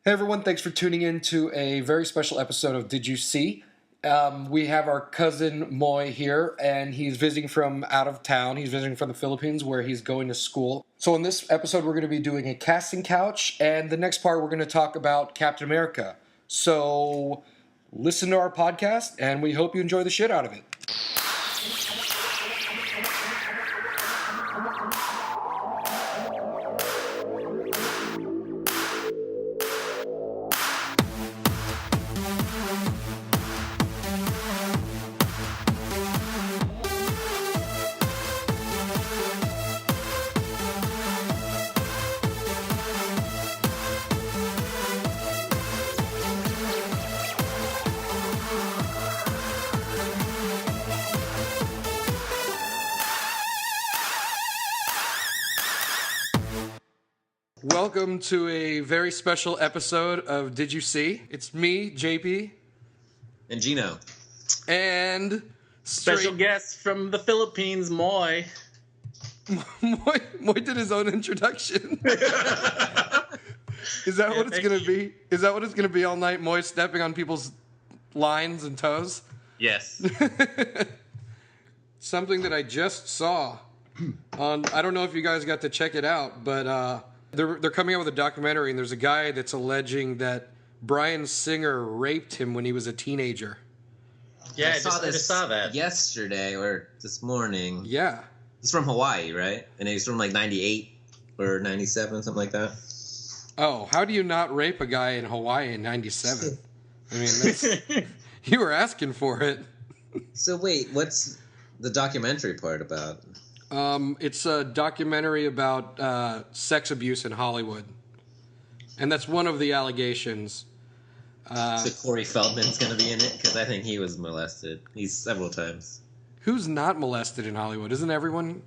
Hey everyone, thanks for tuning in to a very special episode of Did You See? We have our cousin Moy here, and he's visiting from out of town. He's visiting from the Philippines where he's going to school. So in this episode, we're going to be doing a casting couch, and the next part, we're going to talk about Captain America. So listen to our podcast, and we hope you enjoy the shit out of it. Welcome to a very special episode of Did You See? It's me, JP. And Gino. And... Special guest from the Philippines, Moy. Moy did his own introduction. Is that what it's going to be? Is that what it's going to be all night? Moy stepping on people's lines and toes? Yes. Something that I just saw on... I don't know if you guys got to check it out, but... They're coming out with a documentary, and there's a guy that's alleging that Bryan Singer raped him when he was a teenager. Yeah, I just saw that yesterday or this morning. Yeah. He's from Hawaii, right? And he's from like 98 or 97, something like that. Oh, how do you not rape a guy in Hawaii in 97? I mean, that's, you were asking for it. So wait, what's the documentary part about? It's a documentary about sex abuse in Hollywood. And that's one of the allegations. So Corey Feldman's going to be in it? Because I think he was molested. He's several times. Who's not molested in Hollywood? Isn't everyone...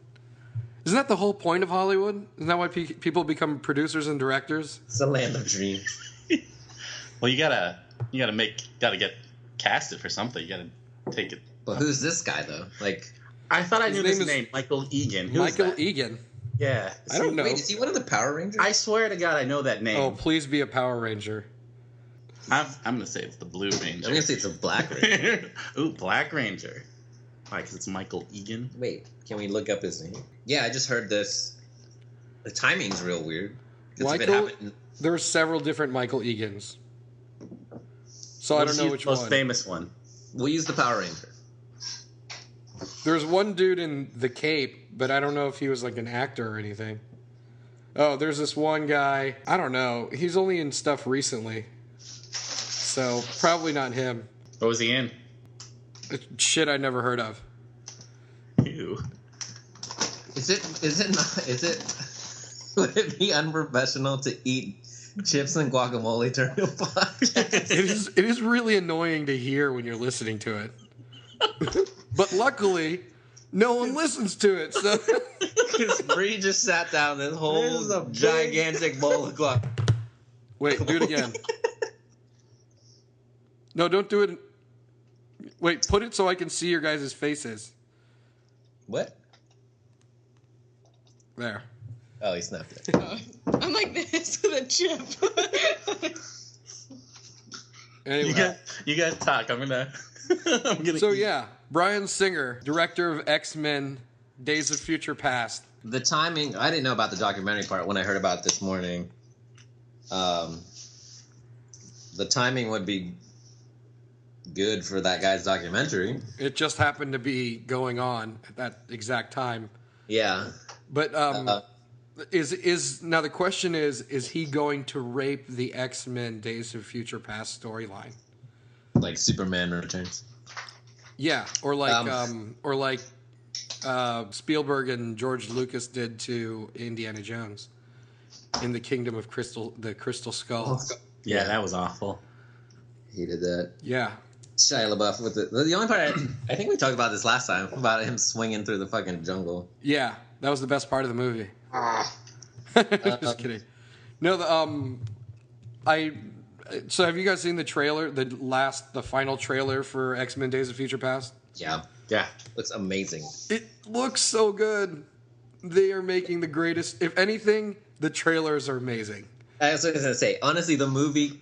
Isn't that the whole point of Hollywood? Isn't that why people become producers and directors? It's the land of dreams. Well, you gotta get casted for something. You gotta take it. But who's this guy, though? Like... I thought I knew his name. Michael Egan. Michael Egan? Yeah. I don't know. Wait, is he one of the Power Rangers? I swear to God, I know that name. Oh, please be a Power Ranger. I'm going to say it's the Blue Ranger. I'm going to say it's a Black Ranger. Ooh, Black Ranger. Why, because it's Michael Egan? Wait, can we look up his name? Yeah, I just heard this. The timing's real weird. Michael, there are several different Michael Egans. So I don't know which one. The most famous one. We'll use the Power Ranger. There's one dude in The Cape, but I don't know if he was like an actor or anything. Oh, there's this one guy. I don't know. He's only in stuff recently. So probably not him. What was he in? Shit I never heard of. Ew. Would it be unprofessional to eat chips and guacamole during a podcast? It is really annoying to hear when you're listening to it. But luckily, no one listens to it. So because Bree just sat down this whole gigantic bowl of guac. Wait, do it again. No, don't do it. Wait, put it so I can see your guys' faces. What? There. Oh, he snapped it. I'm like this with a chip. Anyway. You guys talk. I'm gonna So yeah, Bryan Singer, director of X-Men, Days of Future Past. The timing, I didn't know about the documentary part when I heard about it this morning. The timing would be good for that guy's documentary. It just happened to be going on at that exact time. Yeah. But is now the question is he going to rape the X-Men Days of Future Past storyline? Like Superman Returns. Yeah, or like Spielberg and George Lucas did to Indiana Jones in the Kingdom of the Crystal Skull. Yeah, that was awful. He did that. Yeah. Shia LaBeouf with the only part I think we talked about this last time about him swinging through the fucking jungle. Yeah, that was the best part of the movie. Just kidding. No, So have you guys seen the trailer, the final trailer for X-Men Days of Future Past? Yeah. Yeah. Looks amazing. It looks so good. They are making the greatest. If anything, the trailers are amazing. I was going to say, honestly, the movie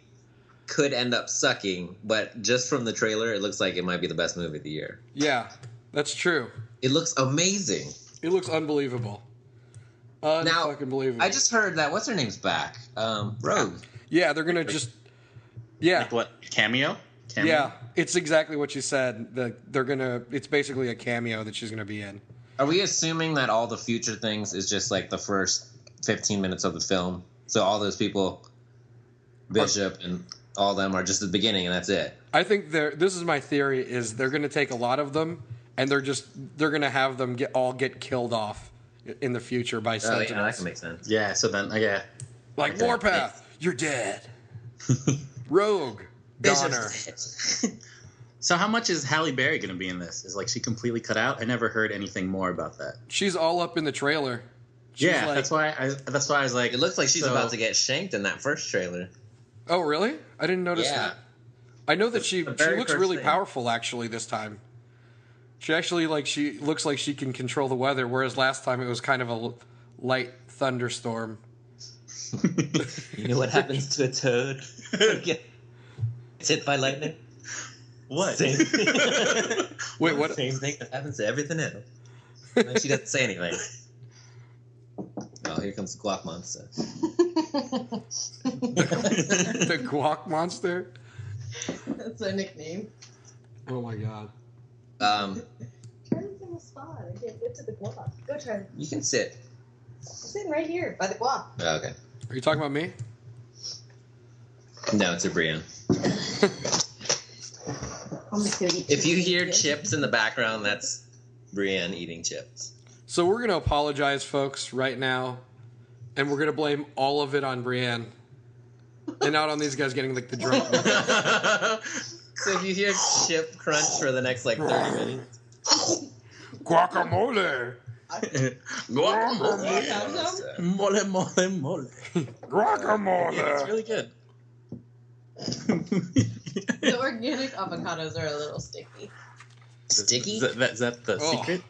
could end up sucking, but just from the trailer, it looks like it might be the best movie of the year. Yeah, that's true. It looks amazing. It looks unbelievable. Now, Fucking believable. I just heard that what's her name's back, Rogue. Yeah, they're gonna just. Yeah. Like what? Cameo? Yeah, it's exactly what you said. They're gonna. It's basically a cameo that she's gonna be in. Are we assuming that all the future things is just like the first 15 minutes of the film? So all those people, Bishop and all of them, are just the beginning, and that's it. I think this is my theory: is they're gonna take a lot of them, and they're gonna have them get killed off in the future by Sentinels. Yeah, that can make sense. Yeah, so then, yeah. Like Warpath, you're dead. Rogue, goner. So how much is Halle Berry going to be in this? Is like she completely cut out? I never heard anything more about that. She's all up in the trailer. She's Yeah, like, that's why I was like, It looks like she's about to get shanked in that first trailer. Oh, really? I didn't notice Yeah. that. I know that she The very looks first really thing. powerful actually this time. She actually she looks like she can control the weather, whereas last time it was kind of a light thunderstorm. You know what happens to a toad? It's hit by lightning. what? Same. Wait, what? Same thing that happens to everything else. And she doesn't say anything. Oh, here comes the guac monster. The guac monster? That's a nickname. Oh my god. Charlie's in the spot. I can't get to the guac. Go, Charlie. You can sit. I'm sitting right here by the guac. Oh, okay. Are you talking about me? No, it's a Brienne. I'm just gonna eat If you chips. hear chips in the background, that's Brienne eating chips. So we're gonna apologize, folks, right now, and we're gonna blame all of it on Brienne, and not on these guys getting like the drunk. So if you hear chip crunch for the next 30 minutes. Guacamole! Guacamole. Mole. Guacamole! It's really good. The organic avocados are a little sticky. Sticky? Is that the Oh. secret?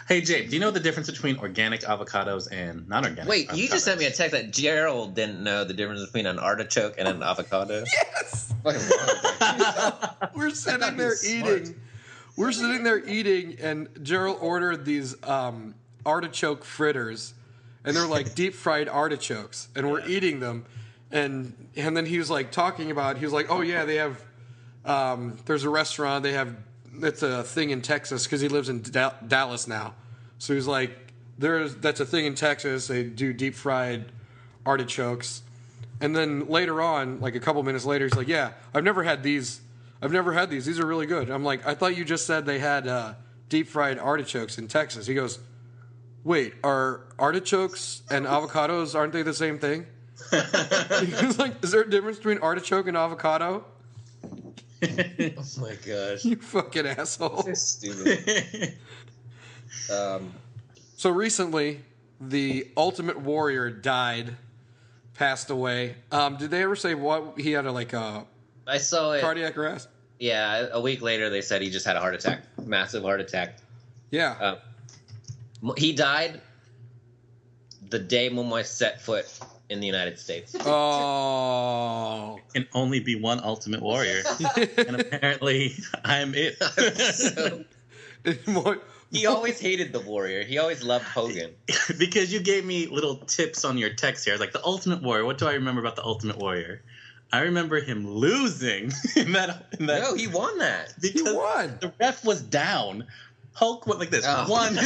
Hey, Jake, do you know the difference between organic avocados and non-organic? Wait, you just sent me a avocados? text that Gerald didn't know the difference between an artichoke and an avocado. Yes! Fucking wrong. We're sitting there eating. We're sitting there eating, and Gerald ordered these artichoke fritters, and they're like deep fried artichokes, and we're eating them, and then he was like talking about. He was like, "Oh yeah, they have. There's a restaurant. They have. It's a thing in Texas because he lives in Dallas now. So he's like, that's a thing in Texas. They do deep fried artichokes." And then later on, like a couple minutes later, he's like, "Yeah, I've never had these. These are really good." I'm like, "I thought you just said they had deep fried artichokes in Texas." He goes, "Wait, are artichokes and avocados, aren't they the same thing?" He was like, "Is there a difference between artichoke and avocado?" Oh my gosh. You fucking asshole. You're stupid. So recently, the Ultimate Warrior passed away. Did they ever say what he had a I saw it. cardiac arrest? Yeah, a week later they said he just had a heart attack. Massive heart attack. Yeah. He died the day Momoy set foot in the United States. Oh. Can only be one Ultimate Warrior, and apparently I'm it. He always hated the Warrior. He always loved Hogan. Because you gave me little tips on your text here. I was like, the Ultimate Warrior. What do I remember about the Ultimate Warrior? I remember him losing in that. No, he won that. Because He won. the ref was down. Hulk went like this: Oh. 1, 2,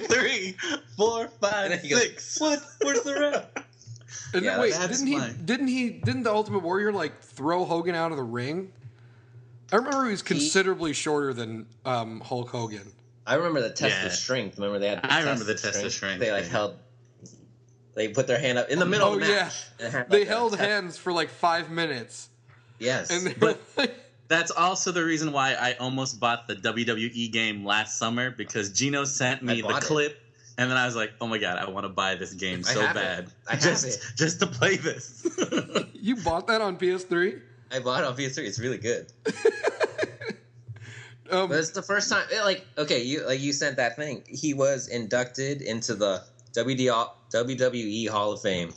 3, 4, 5, he goes, 6. What? Where's the ref? And Yeah, wait, that's didn't fine. didn't the Ultimate Warrior throw Hogan out of the ring? I remember he was considerably shorter than Hulk Hogan. I remember the test Yeah. of strength. Remember they had. I remember the test of strength. They held. They put their hand up in the middle Oh of the match. yeah, and had, they a held test. hands for 5 minutes, Yes. and they But- were like, That's also the reason why I almost bought the WWE game last summer, because Gino sent me the bought it. clip, and then I was like, "Oh my god, I want to buy this game I so have it. bad, I have just to play this." "You bought that on PS3?" I bought it on PS3. It's really good. Um, But it's the first time. You sent that thing. He was inducted into the WWE Hall of Fame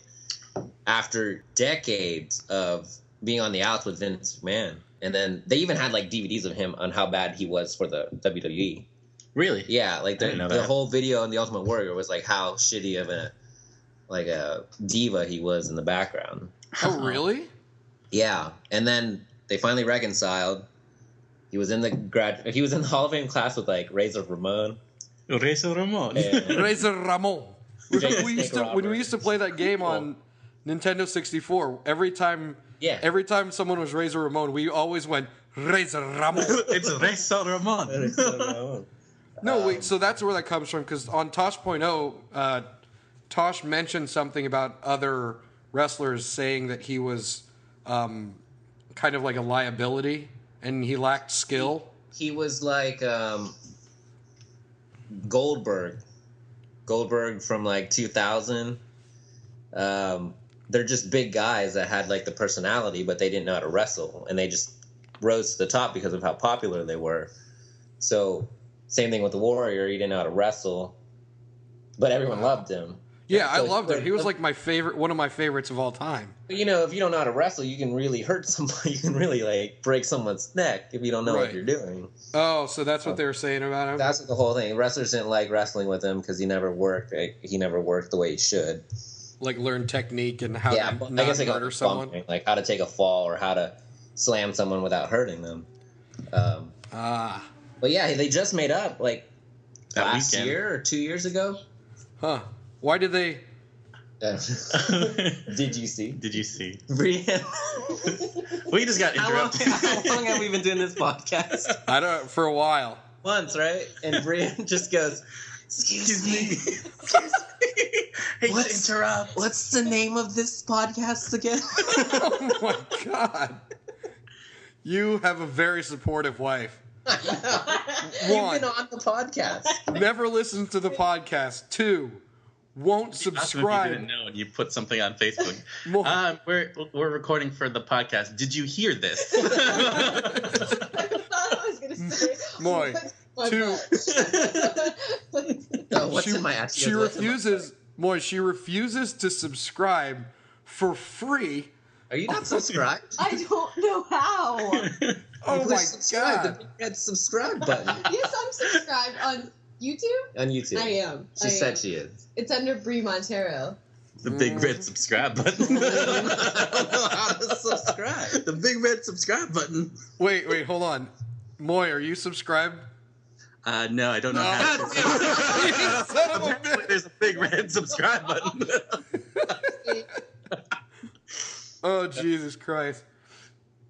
after decades of being on the outs with Vince McMahon. And then they even had like DVDs of him on how bad he was for the WWE. Really? Yeah, like the whole video on The Ultimate Warrior was like how shitty of a diva he was in the background. Oh, really? Yeah, and then they finally reconciled. He was in the Hall of Fame class with like Razor Ramon. Razor Ramon. Razor Ramon. We used to play that game Cool. on Nintendo 64. Every time someone was Razor Ramon, we always went Razor Ramon. It's Razor Ramon. No, wait. So that's where that comes from. Because on Tosh.0, Tosh mentioned something about other wrestlers saying that he was kind of like a liability and he lacked skill. He was like Goldberg from like 2000. They're just big guys that had like the personality, but they didn't know how to wrestle, and they just rose to the top because of how popular they were. So same thing with the Warrior. He didn't know how to wrestle, but everyone loved him. Yeah, So I loved him. He was like one of my favorites of all time. But if you don't know how to wrestle, you can really hurt somebody. You can really like break someone's neck if you don't know what you're doing. Oh, so that's what they were saying about him? That's the whole thing. Wrestlers didn't like wrestling with him because he never worked. He never worked the way he should. Like learn technique and how Yeah, to but I not guess they got murder someone. bumping, like how to take a fall or how to slam someone without hurting them. But yeah, they just made up like That last weekend. year or 2 years ago. Huh. Why did they... Did you see? Did you see? Brian? We just got interrupted. How long have we been doing this podcast? I don't... For a while. Once, right? And Brian just goes, "Excuse me. Hate to interrupt. What's the name of this podcast again?" Oh my God. You have a very supportive wife. You've been on the podcast. Never listens to the podcast. 2, won't Awesome if you subscribe. didn't know and you put something on Facebook. More. We're recording for the podcast. Did you hear this? I thought I was gonna say. Moy. what's 2, Oh, what's in my ass? she refuses... Moy, she refuses to subscribe for free. Are you not subscribed? I don't know how. Oh my subscribe, the God. big red subscribe button Yes, I'm subscribed on YouTube. on YouTube. I am. She said she is. It's under Brie Montero. The big red subscribe button. I don't know how to subscribe. The big red subscribe button. Wait, hold on. Moy, are you subscribed? No, I don't know how to. You son of a bitch. There's a big red subscribe button. Oh, Jesus Christ.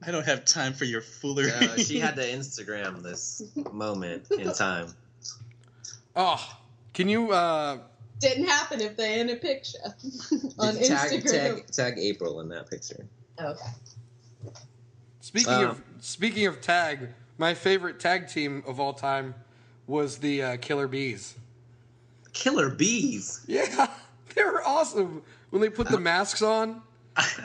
I don't have time for your foolery. She had to Instagram this moment in time. Oh, can you... Didn't happen if they in a picture on Instagram. Tag April in that picture. Okay. Speaking of tag, my favorite tag team of all time was the Killer Bees. Killer Bees. Yeah, they were awesome when they put the masks on.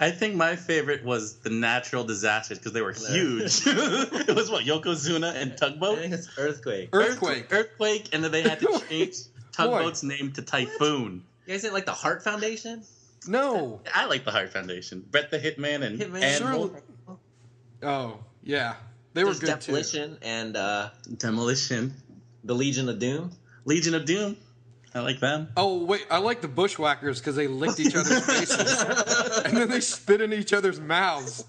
I think my favorite was the Natural Disasters because they were huge. It was what, Yokozuna and I Tugboat? think it's Earthquake. Earthquake. And then they had to change Tugboat's name to Typhoon. You guys didn't like the Heart Foundation? No. I like the Heart Foundation. Brett the Hitman and Sure. Oh, yeah. They were There's good Demolition and Demolition. the Legion of Doom. Legion of Doom. I like them. too. Oh, wait. I like the Bushwhackers because they licked each other's faces. And then they spit in each other's mouths.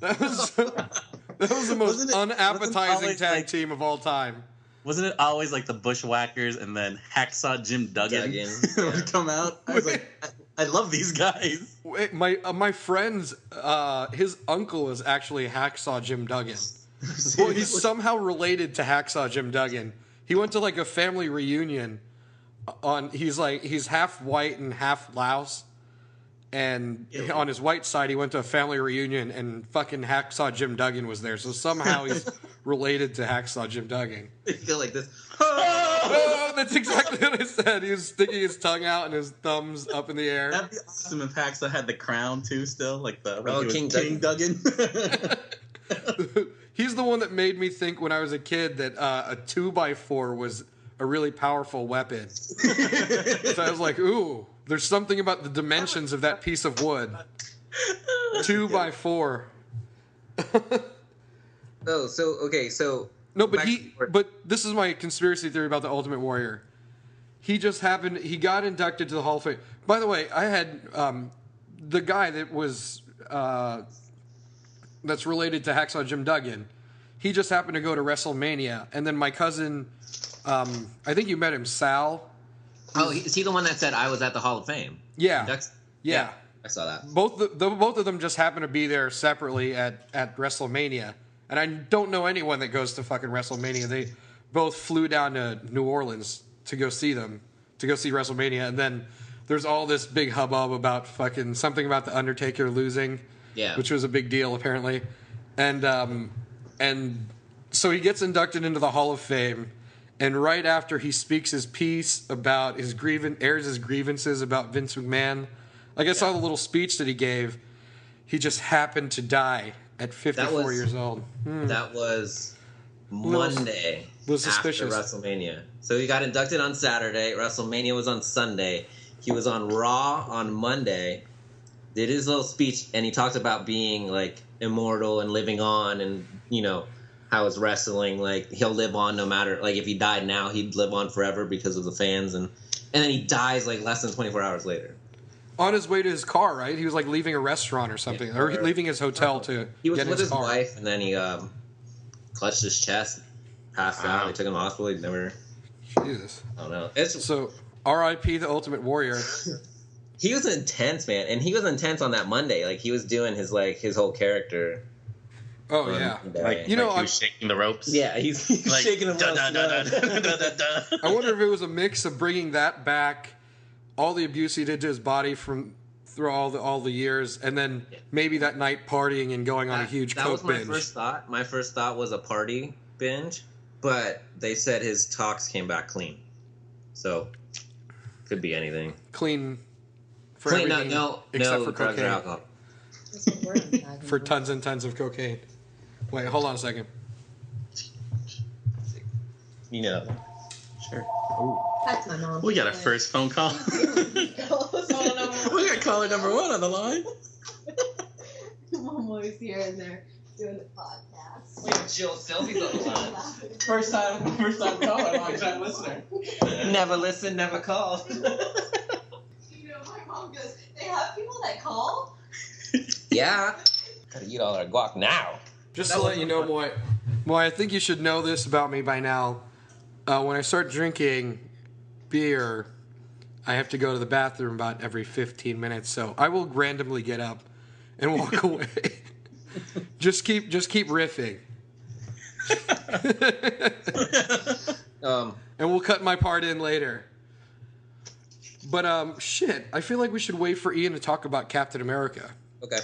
That was the most unappetizing tag team of all time. Wasn't it always like the Bushwhackers and then Hacksaw Jim Duggan, would come out? I was like, I love these guys. Wait, my friend's his uncle is actually Hacksaw Jim Duggan. Well, he's somehow related to Hacksaw Jim Duggan. He went to like a family reunion. He's half white and half Laos, and on his white side he went to a family reunion and fucking Hacksaw Jim Duggan was there. So somehow he's related to Hacksaw Jim Duggan. You go like this. Oh, that's exactly what I said. He was sticking his tongue out and his thumbs up in the air. That'd be awesome if Hacksaw had the crown too. Still like the King Duggan. He's the one that made me think when I was a kid that a 2x4 was a really powerful weapon. So I was like, ooh, there's something about the dimensions of that piece of wood. 2x4. Oh, so No, but this is my conspiracy theory about the Ultimate Warrior. He got inducted to the Hall of Fame. By the way, I had the guy that was that's related to Hacksaw Jim Duggan. He just happened to go to WrestleMania, and then my cousin, I think you met him, Sal. Oh, is he the one that said I was at the Hall of Fame? Yeah. Yeah. I saw that. Both of them just happened to be there separately at WrestleMania. And I don't know anyone that goes to fucking WrestleMania. They both flew down to New Orleans to go see WrestleMania. And then there's all this big hubbub about fucking something about the Undertaker losing, which was a big deal apparently. And so he gets inducted into the Hall of Fame. And right after he speaks his piece about airs his grievances about Vince McMahon, like I saw the little speech that he gave, he just happened to die at 54 years old. That was Monday after WrestleMania. So he got inducted on Saturday. WrestleMania was on Sunday. He was on Raw on Monday, did his little speech, and he talked about being like immortal and living on, and how his wrestling, like he'll live on no matter, like if he died now, he'd live on forever because of the fans, and then he dies like less than 24 hours later. On his way to his car, right? He was like leaving a restaurant or something, or leaving his hotel to He was get with his his car. wife, and then he clutched his chest, passed out. They took him to the hospital. He never. Jesus. I don't know. So, R.I.P. the Ultimate Warrior. He was intense, man, and he was intense on that Monday. Like he was doing his whole character. Oh yeah, like he was shaking the ropes. Yeah, he's like, shaking the ropes. I wonder if it was a mix of bringing that back, all the abuse he did to his body through all the years, and then maybe that night partying and going on a huge coke binge. That was my first thought. My first thought was a party binge, but they said his talks came back clean, so could be anything. Clean. Clean. Everything No except for drugs cocaine. or alcohol. For tons and tons of cocaine. Wait, hold on a second. Sure. That's my mom. We got a first phone call. We got caller number 1 on the line. Mom always here and they're doing the podcast. Wait, Jill Sylvie's on the line. First time caller, long time listener. Never listen, never call. My mom goes, they have people that call? Yeah. Gotta eat all our guac now. Just to let you know, Moy, I think you should know this about me by now. When I start drinking beer, I have to go to the bathroom about every 15 minutes, so I will randomly get up and walk away. Just keep riffing. And we'll cut my part in later. But shit, I feel like we should wait for Ian to talk about Captain America. Okay.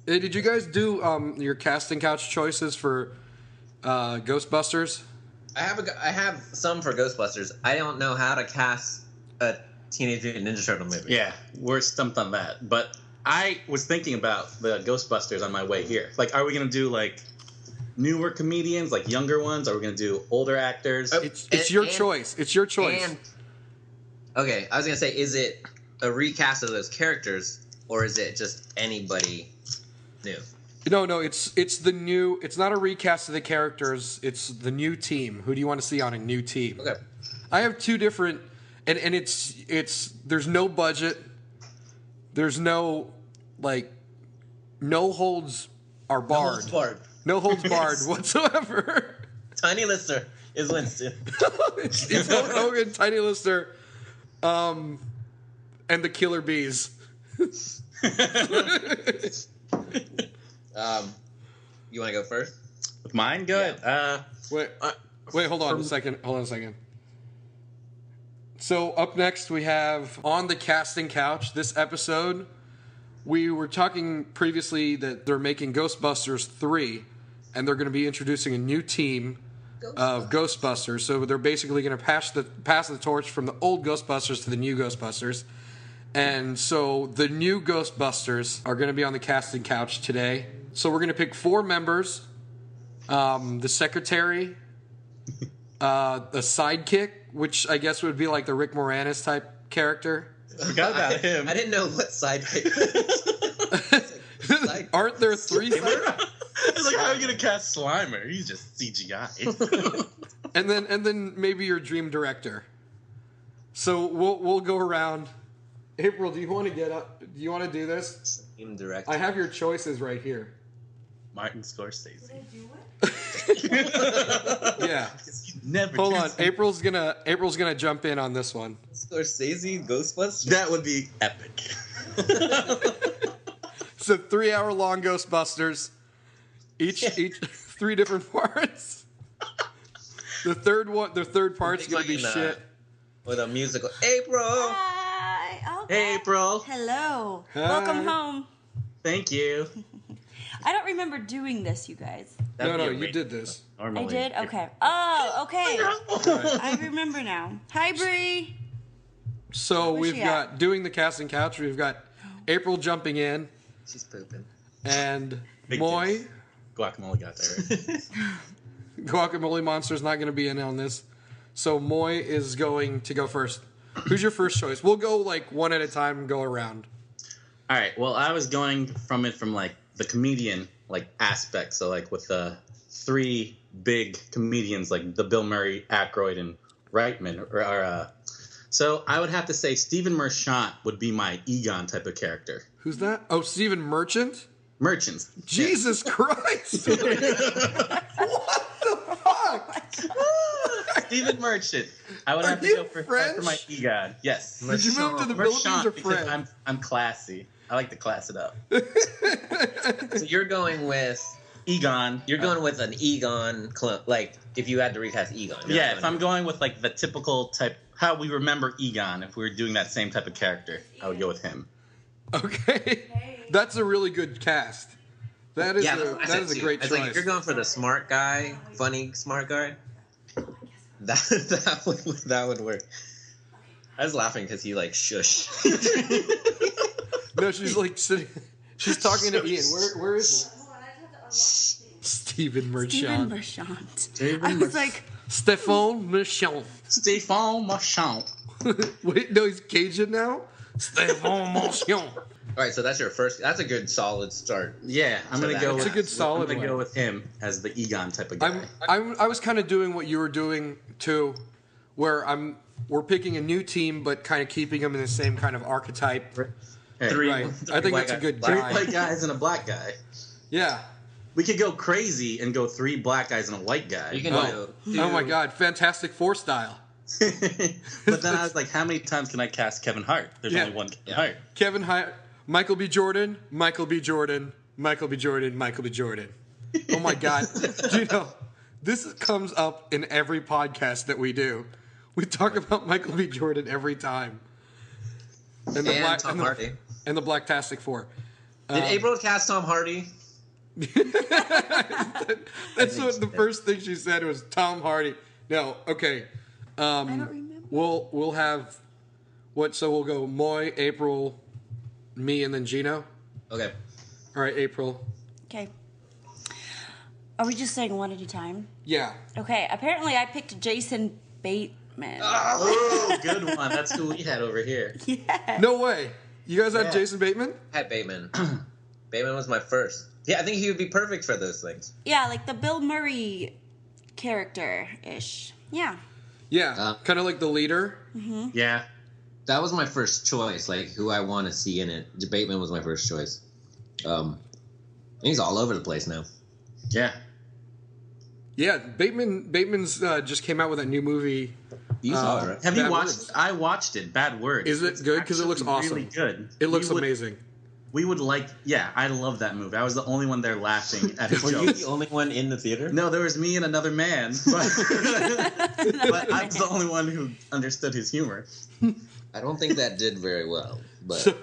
Hey, did you guys do your casting couch choices for Ghostbusters? I have some for Ghostbusters. I don't know how to cast a Teenage Mutant Ninja Turtle movie. Yeah, we're stumped on that. But I was thinking about the Ghostbusters on my way here. Like, are we going to do, like, newer comedians, like younger ones? Are we going to do older actors? It's your choice. It's your choice. Okay, I was going to say, is it a recast of those characters, or is it just anybody new? No, it's the new. It's not a recast of the characters. It's the new team. Who do you want to see on a new team? Okay. I have two different, and it's there's no budget. There's no no holds are barred. No holds barred whatsoever. Tiny Lister is Winston. it's Hulk Hogan, Tiny Lister, and the Killer Bees. You want to go first? With mine? Good. Yeah. Wait, hold on a second. So up next we have on the casting couch this episode. We were talking previously that they're making Ghostbusters 3, and they're going to be introducing a new team of Ghostbusters. So they're basically going to pass the torch from the old Ghostbusters to the new Ghostbusters. And so the new Ghostbusters are going to be on the casting couch today. So we're going to pick 4 members. The secretary, the sidekick, which I guess would be like the Rick Moranis type character. I forgot about him. I didn't know what sidekick was. Aren't there 3 sides? It's like, how are you gonna cast Slimer? He's just CGI. and then maybe your dream director. So we'll go around. April, do you want to get up? Do you want to do this? Dream director. I have your choices right here. Martin Scorsese. Did I do it? Yeah. Never. Hold do on. something. April's gonna jump in on this one. Scorsese, Ghostbusters. That would be epic. It's a 3-hour-long Ghostbusters. Each 3 different parts. The third part's gonna be shit. With a musical. April. Hi. Okay. Hey, April. Hello. Hi. Welcome home. Thank you. I don't remember doing this, you guys. No, you did this. I did? Okay. Oh, okay. I remember now. Hi, Bree. So Where's we've she got at? doing the casting couch. We've got April jumping in She's pooping. and Big Moy. dibs. Guacamole got there. Guacamole Monster's not going to be in on this. So Moy is going to go first. Who's your first choice? We'll go like one at a time and go around. All right. Well, I was going from like the comedian like aspect. So like with the 3 big comedians like the Bill Murray, Aykroyd, and Reitman. So I would have to say Stephen Merchant would be my Egon type of character. Who's that? Oh, Stephen Merchant? Merchants. Jesus Christ. What the fuck? Stephen Merchant. I would Are have to you go for French? my Egon. Yes. Did you move to the Philippines or Merchant because France? I'm classy. I like to class it up. So you're going with Egon. You're going with an Egon clone, like if you had to recast Egon. You're Yeah, not if I'm going with like the typical type, how we remember Egon, if we were doing that same type of character, I would go with him. Okay. That's a really good cast. That is yeah, that is a great it's choice. like if you're going for the smart guy, funny smart guy, that would work. I was laughing because he like shush. No, she's like sitting. She's talking to Ian. Where is he? Stephen Stephen Merchant. Merchant. I was like, Stéphane Merchant. Stéphane Marchand. Wait, no, he's Cajun now? Stéphane Merchant. All right, so that's your first. That's a good solid start. Yeah, I'm So gonna go. that's With, a good solid I'm gonna go one. with him as the Egon type of guy. I was kind of doing what you were doing too, where we're picking a new team, but kind of keeping them in the same kind of archetype. Hey, Right. I think white that's a guys, good black guy. White guys and a black guy. Yeah. We could go crazy and go 3 black guys and a white guy. You can do. Oh my God, Fantastic Four style. But then I was like, how many times can I cast Kevin Hart? There's Yeah. only one Kevin Hart. Kevin Hart, Michael B. Jordan, Michael B. Jordan, Michael B. Jordan, Michael B. Jordan. Oh my God. Do you know, this comes up in every podcast that we do. We talk about Michael B. Jordan every time. And Tom Hardy. And the Blacktastic Four. Did April cast Tom Hardy? That's what the first thing she said was Tom Hardy. No, okay. I don't remember. We'll have what? So we'll go Moy, April, me, and then Gino. Okay. All right, April. Okay. Are we just saying one at a time? Yeah. Okay. Apparently, I picked Jason Bateman. Oh, good one. That's who we had over here. Yeah. No way. You guys have Yeah. Jason Bateman? I had Bateman. Bateman was my first. Yeah, I think he would be perfect for those things. Yeah, like the Bill Murray character-ish. Yeah. Yeah. Kind of like the leader. Yeah. That was my first choice, like who I want to see in it. Bateman was my first choice. He's all over the place now. Yeah. Yeah, Bateman's just came out with a new movie. You saw it, right? Have you Bad watched? Words. I watched it. Bad Words. Is it good? 'Cause it looks actually awesome. Really good. It looks We would- amazing. We would like. Yeah, I love that movie. I was the only one there laughing at his Were you jokes. the only one in the theater? No, there was me and another man, but I was the only one who understood his humor. I don't think that did very well. But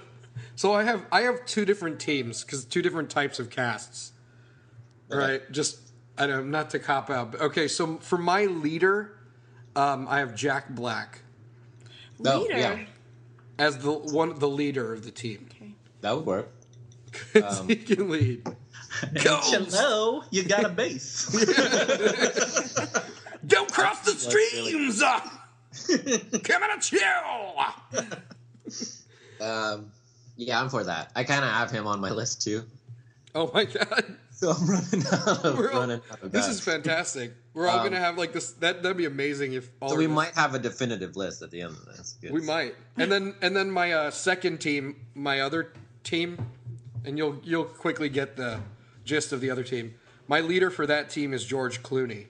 So I have 2 different teams because 2 different types of casts. Okay. Right? Just I don't not to cop out. But okay, so for my leader, I have Jack Black No, Leader. yeah. as the leader of the team. that would work. 'Cause he can lead. Ghost. Hello, you got a base. Don't cross the really- streams. Come on, chill. Yeah, I'm for that. I kind of have him on my list too. Oh my god. So I'm running out of This that. is fantastic. We're all gonna have like this. That'd be amazing if all. So of we us- might have a definitive list at the end of this. Yes. We might. And then my second team, my other team, and you'll quickly get the gist of the other team. My leader for that team is George Clooney.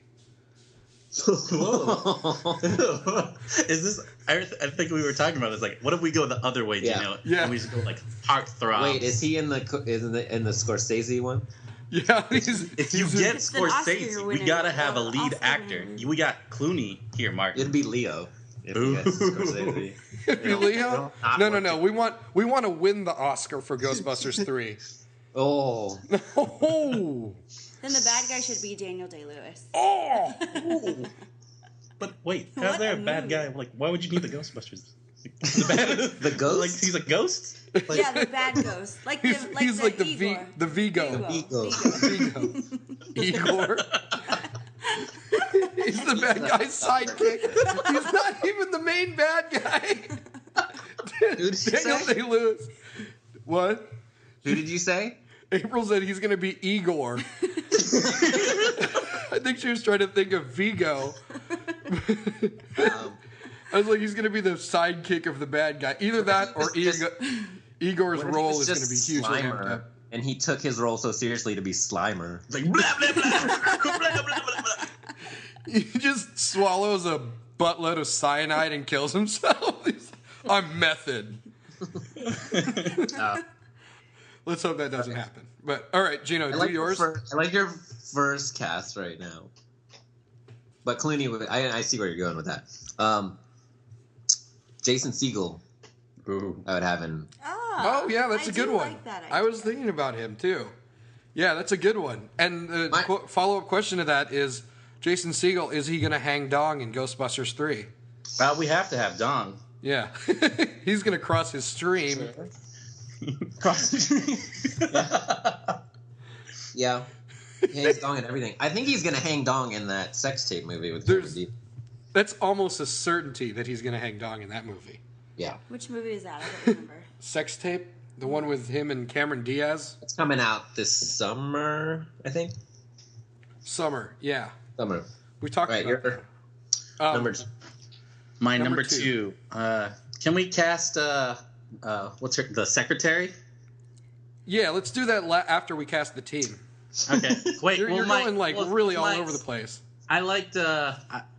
Whoa. Is this? I think we were talking about this. Like, what if we go the other way? Yeah. Yeah. And we just go like heartthrob. Wait, is he in the Scorsese one? Yeah, If you get It's an Oscar Scorsese, we winner. gotta have a Oh, lead Oscar actor. winner. We got Clooney here, Mark. It'd be Leo. If you guys Scorsese. It'd be Leo. No. We want to win the Oscar for Ghostbusters 3. Oh. Oh. Then the bad guy should be Daniel Day-Lewis. Oh. But wait, What how's there a a bad movie. guy? Like, why would you need the Ghostbusters? The ghost? Like, he's a ghost? Like, Yeah, the bad ghost. Like the He's like the Igor. Vigo. Vigo. Igor. He's the bad guy's sidekick. He's not even the main bad guy. Who did you Daniel say? Day-Lewis. What? Who did you say? April said he's going to be Igor. I think she was trying to think of Vigo. I was like, he's going to be the sidekick of the bad guy. Either that or Igor's What if he role was is going to be just hugely amped Slimer, up. and he took his role so seriously to be Slimer. like blah, blah, blah, blah, blah, blah, blah. He just swallows a buttload of cyanide and kills himself. I'm method. Let's hope that doesn't happen. But all right, Gino, do yours. I like your first cast right now. But Clooney, I see where you're going with that. Jason Segel, Ooh. I would have in. Oh yeah, that's a good do one. like that I was idea. thinking about him too. Yeah, that's a good one. And the follow-up question to that is, Jason Segel, is he going to hang dong in Ghostbusters 3? Well, we have to have Dong. Yeah. He's going to cross his stream. Cross the street. Yeah. He hangs dong and everything. I think he's gonna hang dong in that sex tape movie with There's- Cameron Diaz. That's almost a certainty that he's going to hang dong in that movie. Yeah. Which movie is that? I don't remember. Sex tape? The one with him and Cameron Diaz? It's coming out this summer, I think. Summer, yeah. Summer. We talked Right, about you're that. number two. My Number number two. two. Can we cast what's her the secretary? Yeah, let's do that after we cast the team. Okay. Wait, You're going like well, really all mine's- over the place. I liked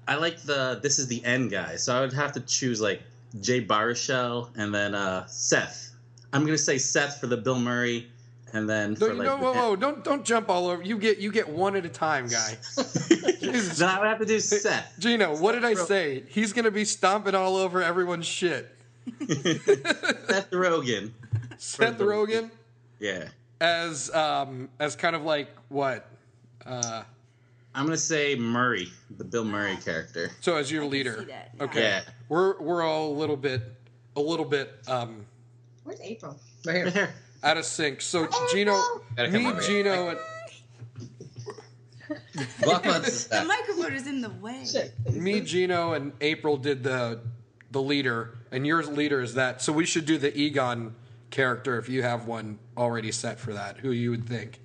I liked the This Is the End guy, so I would have to choose like Jay Baruchel and then Seth. I'm gonna say Seth for the Bill Murray, and then for like Whoa, don't jump all over. You get one at a time, guy. Jesus. then I would have to do Seth. Gino, what did I say? He's gonna be stomping all over everyone's shit. Seth Rogen. Seth Rogen Yeah. as kind of like what? I'm gonna say Murray, the Bill Murray character. So as your I can leader. see that, yeah. Okay. Yeah. We're all a little bit Where's April? Right Right here. here. out of sync. So Gino, Gotta come me, over here. Gino, and The microphone is in the way. Shit. me, Gino, and April did the leader, and your leader is that. So we should do the Egon character if you have one already set for that. Who you would think?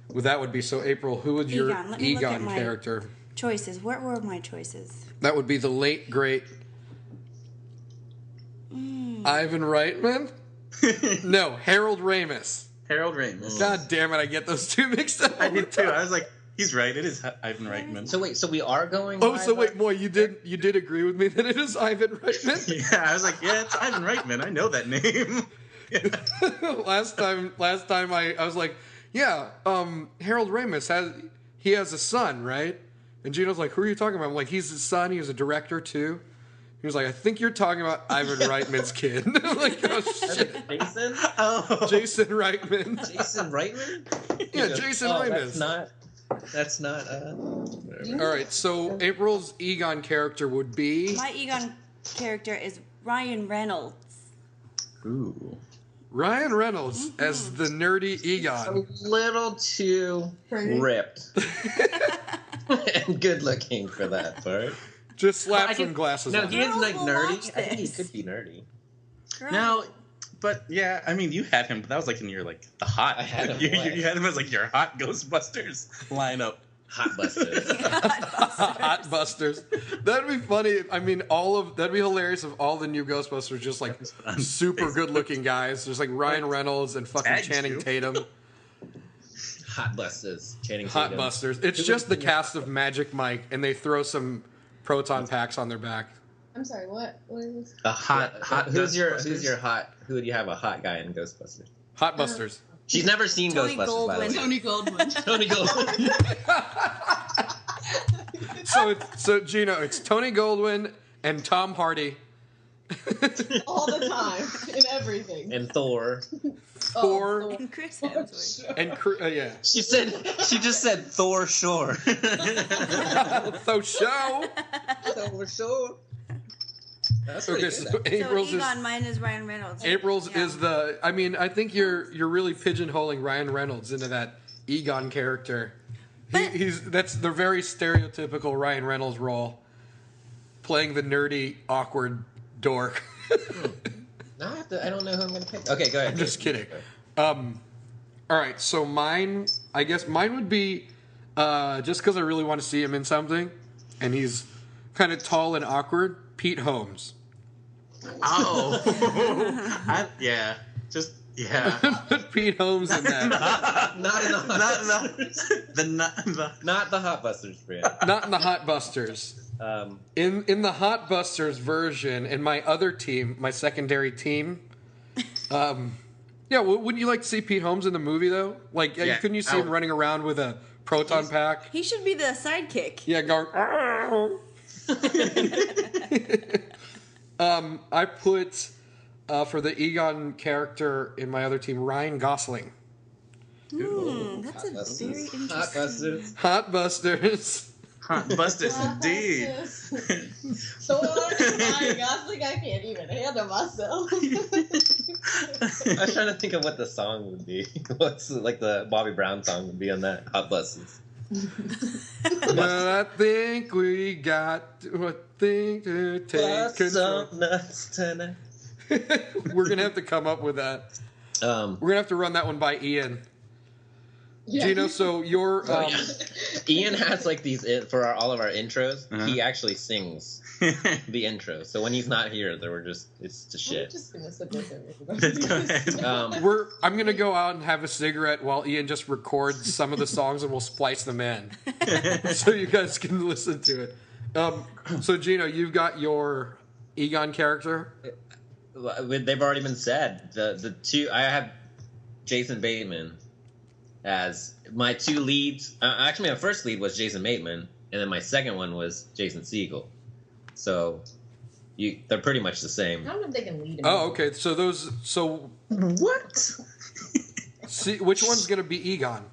Well, that would be so. April, who would your Egon. Let me look at Egon my- character? Choices. What were my choices? That would be the late great Ivan Reitman. No, Harold Ramis. Harold Ramis. God damn it, I get those two mixed up. I all the did too. time. I was like, he's right. It is Ivan Reitman. So we are going. Oh, by so wait, the- boy, you did agree with me that it is Ivan Reitman? Yeah, I was like, yeah, it's Ivan Reitman. I know that name. last time I was like, yeah, Harold Ramis has a son, right? And Gino's like, who are you talking about? I'm like, he's his son. He was a director too. He was like, I think you're talking about Ivan Reitman's kid. I'm like, oh shit, Jason. Oh. Jason Reitman. Jason Reitman. Yeah, Jason Oh, Reitman. That's not. All right, so April's Egon character would be My Egon character is Ryan Reynolds. Ooh. Ryan Reynolds as the nerdy A Egon. little too Pretty. ripped and good looking for that part. Just slap I some can- glasses No, on. he is Girls like will nerdy. watch I think he this. could be nerdy. Girl. Now, But yeah, I mean, you had him, but that was like in your like the hot. I had him. You had him as like your hot Ghostbusters lineup. Hot Busters. Hot Busters. That'd be funny. I mean, that'd be hilarious if all the new Ghostbusters just like super good looking guys. There's like Ryan Reynolds and fucking Channing Tatum. Hot Busters. Channing Hot Tatum. Busters. It's just the cast of Magic Mike, and they throw some proton packs on their back. I'm sorry, what? What is this? A hot. Who's your Ghostbusters? hot? Who would you have a hot guy in Ghostbusters? Hot Busters. She's never seen Tony Ghostbusters, by the way. Goldwyn. Tony Goldwyn. Tony Goldwyn. So Gino, it's Tony Goldwyn and Tom Hardy. All the time. In everything. And Thor. Thor. And Chris Hemsworth. And yeah. She just said Thor Shore. So show. Thor Shore. That's Okay, pretty so good. April's So is Egon, mine is Ryan Reynolds. April's Yeah. is the. I mean, I think you're really pigeonholing Ryan Reynolds into that Egon character. But- That's the very stereotypical Ryan Reynolds role, playing the nerdy, awkward dork. No, I don't know who I'm gonna pick. Okay, go ahead. I'm just kidding. All right, so mine. I guess mine would be just because I really want to see him in something, and he's kind of tall and awkward. Pete Holmes. Oh. Yeah. Put Pete Holmes in that. Not in the Hot Busters. Not the Hot Busters brand. Not in the Hot Busters. In the Hot Busters version, in my other team, my secondary team, yeah, wouldn't you like to see Pete Holmes in the movie though? Like, Yeah, couldn't you see him running around with a proton pack? He should be the sidekick. Yeah, going. I put for the Egon character in my other team, Ryan Gosling. That's a very interesting. Hot Busters. Hot Busters. Hot Busters, indeed. So Ryan Gosling, I can't even handle myself. I was trying to think of what the song would be. What's like the Bobby Brown song would be on that Hot Busters. Well, I think we got a thing to take Bust control. some nuts tonight. We're gonna have to come up with that. We're gonna have to run that one by Ian. Yeah. Gino, so your Ian has like these for all of our intros. Uh-huh. He actually sings the intro. So when he's not here, it's just I'm shit. just gonna sit there for Let's go ahead. I'm gonna go out and have a cigarette while Ian just records some of the songs and we'll splice them in, so you guys can listen to it. So Gino, you've got your Egon character. They've already been said. The two I have Jason Bateman as my two leads. Actually, my first lead was Jason Bateman, and then my second one was Jason Segel. So they're pretty much the same. I don't know if they can lead him. Oh, okay. So What? see, which one's gonna be Egon?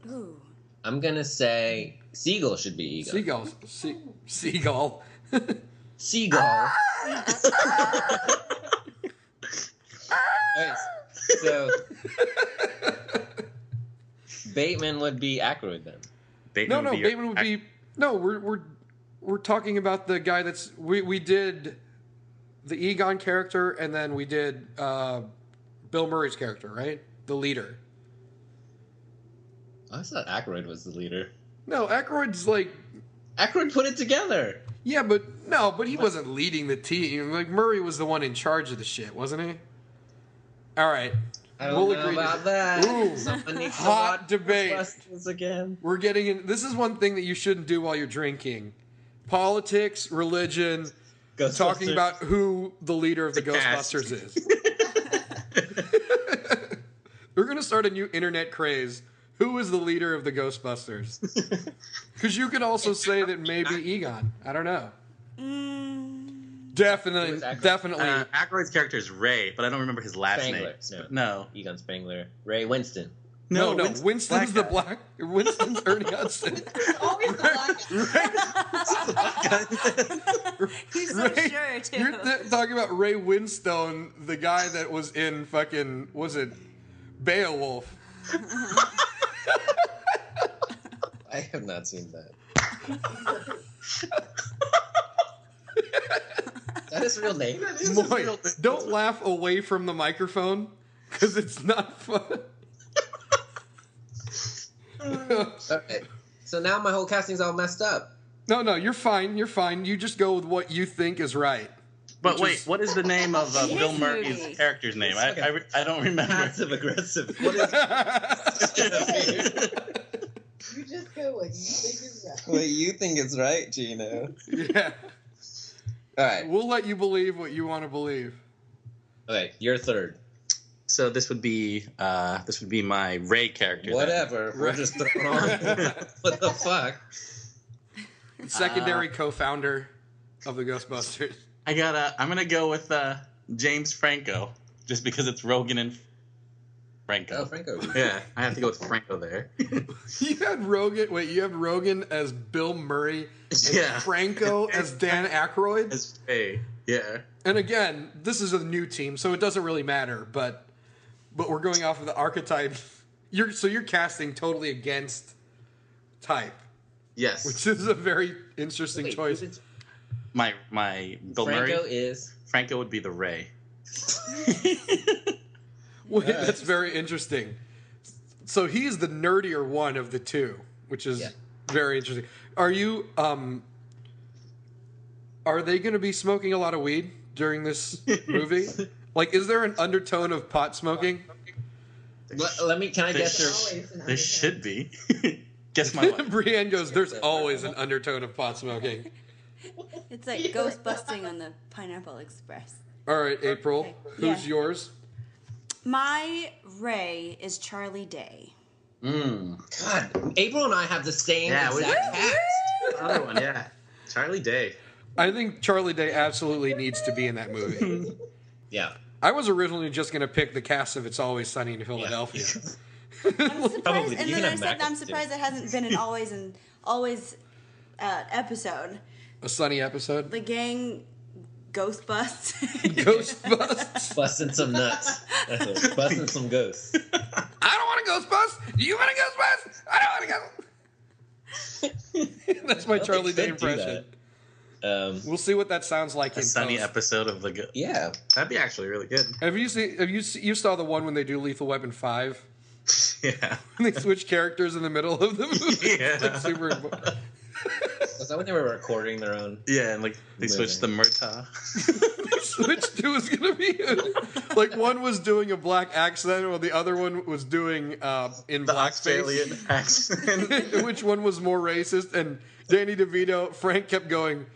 Ooh. I'm gonna say Segel should be Egon. Seagull. Seagull. Nice. So Bateman would be Aykroyd then. Bateman No, would be Bateman would be. No, we're talking about the guy that's we did the Egon character, and then we did Bill Murray's character, right? The leader. I thought Aykroyd was the leader. No, Aykroyd's like. Aykroyd put it together. Yeah, but he wasn't leading the team. Like Murray was the one in charge of the shit, wasn't he? All right. I don't know about that. Ooh, Someone needs to hot watch debate. Ghostbusters again. We're getting in. This is one thing that you shouldn't do while you're drinking: politics, religion, talking Ghostbusters. about who the leader of the cast. Ghostbusters is. We're gonna start a new internet craze. Who is the leader of the Ghostbusters? Because you could also say that maybe Egon. I don't know. Definitely. Aykroyd's character is Ray, but I don't remember his last Spangler. name. No. Egon Spangler. Ray Winston. No, Winston's Winston's the black black. Winston's Ernie Hudson. Always the black guy. He's so sure, too. You're talking about Ray Winstone, the guy that was in fucking, was it Beowulf? I have not seen that. That is a real name? That is a Moy, real name. don't laugh away from the microphone, because it's not fun. Okay. So now my whole casting's all messed up. No, you're fine. You're fine. You just go with what you think is right. But Which wait, is- what is the name of His Bill movie. Murray's character's name? It's like I don't remember. Passive aggressive. What is You just go what you think is right. what you think is right, Gino? Yeah. All right. We'll let you believe what you want to believe. Okay, you're third. So this would be my Ray character. Whatever. We're just throwing on. What the fuck? Secondary co-founder of the Ghostbusters. I'm gonna go with James Franco, just because it's Rogan and Franco. Oh, Franco. Yeah, I have to go with Franco there. You had Rogan. Wait, you have Rogan as Bill Murray and Yeah. Franco as Dan Aykroyd. As Ray. Yeah. And again, this is a new team, so it doesn't really matter. But we're going off of the archetype. You're casting totally against type, Yes. which is a very interesting Wait, choice. is it- my Bill Franco Murray. is. Franco would be the Ray. Wait, that's very interesting. So he's the nerdier one of the two, which is very interesting. Are you are they going to be smoking a lot of weed during this movie? Like, is there an undertone of pot smoking? Let me. Can I guess your? Always an There undertone. should be. Guess my wife. Brienne goes, "There's always an undertone of pot smoking." It's like ghost busting on the Pineapple Express. All right, April, Okay. who's Yeah. yours? My Ray is Charlie Day. God, April and I have the same Yeah, we- exact cast. Other one, yeah. Charlie Day. I think Charlie Day absolutely needs to be in that movie. Yeah. I was originally just going to pick the cast of It's Always Sunny in Philadelphia. I'm surprised, Probably. and You then can I have said Mac I'm surprised it hasn't been an always episode. A Sunny episode. The gang ghost bust. Ghostbusters. Busting some nuts. Busting some ghosts. I don't want to ghost bust. Do you want to ghost bust? I don't want to go. That's my Well, they Charlie Day could do impression. that. We'll see what that sounds like A in sunny post. episode of the. Yeah. That'd be actually really good. Have you saw the one when they do Lethal Weapon 5? Yeah. When they switch characters in the middle of the movie? Yeah. It's like super. Was that when they were recording their own? Yeah, and like they switched the Murtaugh. Switch to was gonna be like one was doing a black accent while the other one was doing in The blackface. Australian accent. Which one was more racist? And Danny DeVito, Frank kept going.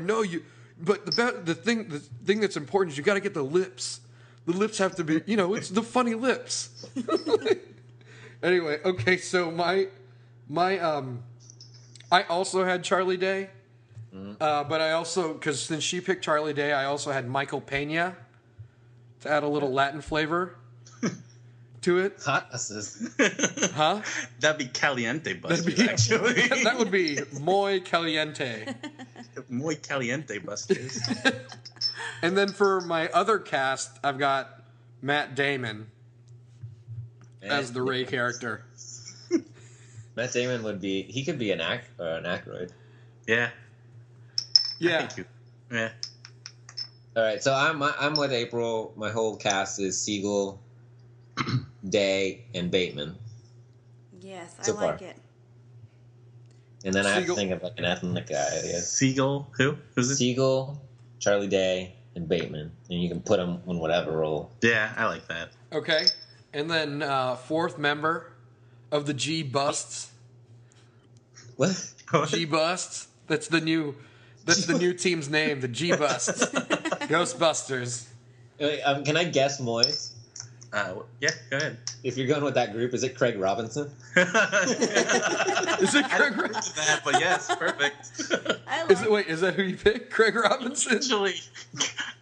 No, you. But the thing that's important is you got to get the lips. The lips have to be. It's the funny lips. Anyway, okay. So my I also had Charlie Day. But I also, because since she picked Charlie Day, I also had Michael Pena to add a little Latin flavor to it. Hot assist. Huh? That'd be Caliente That'd Busters, be, actually. that would be muy caliente. Muy Caliente Busters. And then for my other cast, I've got Matt Damon as the Ray character. Matt Damon would be. He could be an Aykroyd. Yeah. Yeah. Thank you. Yeah. All right, so I'm with April. My whole cast is Siegel, Day, and Bateman, Yes, I So like far. it. and then I have to Siegel- think of like an ethnic guy. I guess. Siegel. Who? Who's this? Siegel, Charlie Day, and Bateman, and you can put them in whatever role. Yeah, I like that. Okay. And then fourth member of the G Busts. What? G Busts. That's the new team's name, the G Busts. Ghostbusters. Wait, can I guess Moise? Yeah, go ahead. If you're going with that group, is it Craig Robinson? Is it Craig Robinson? that, but yes, perfect. I like Is that who you picked? Craig Robinson? Actually,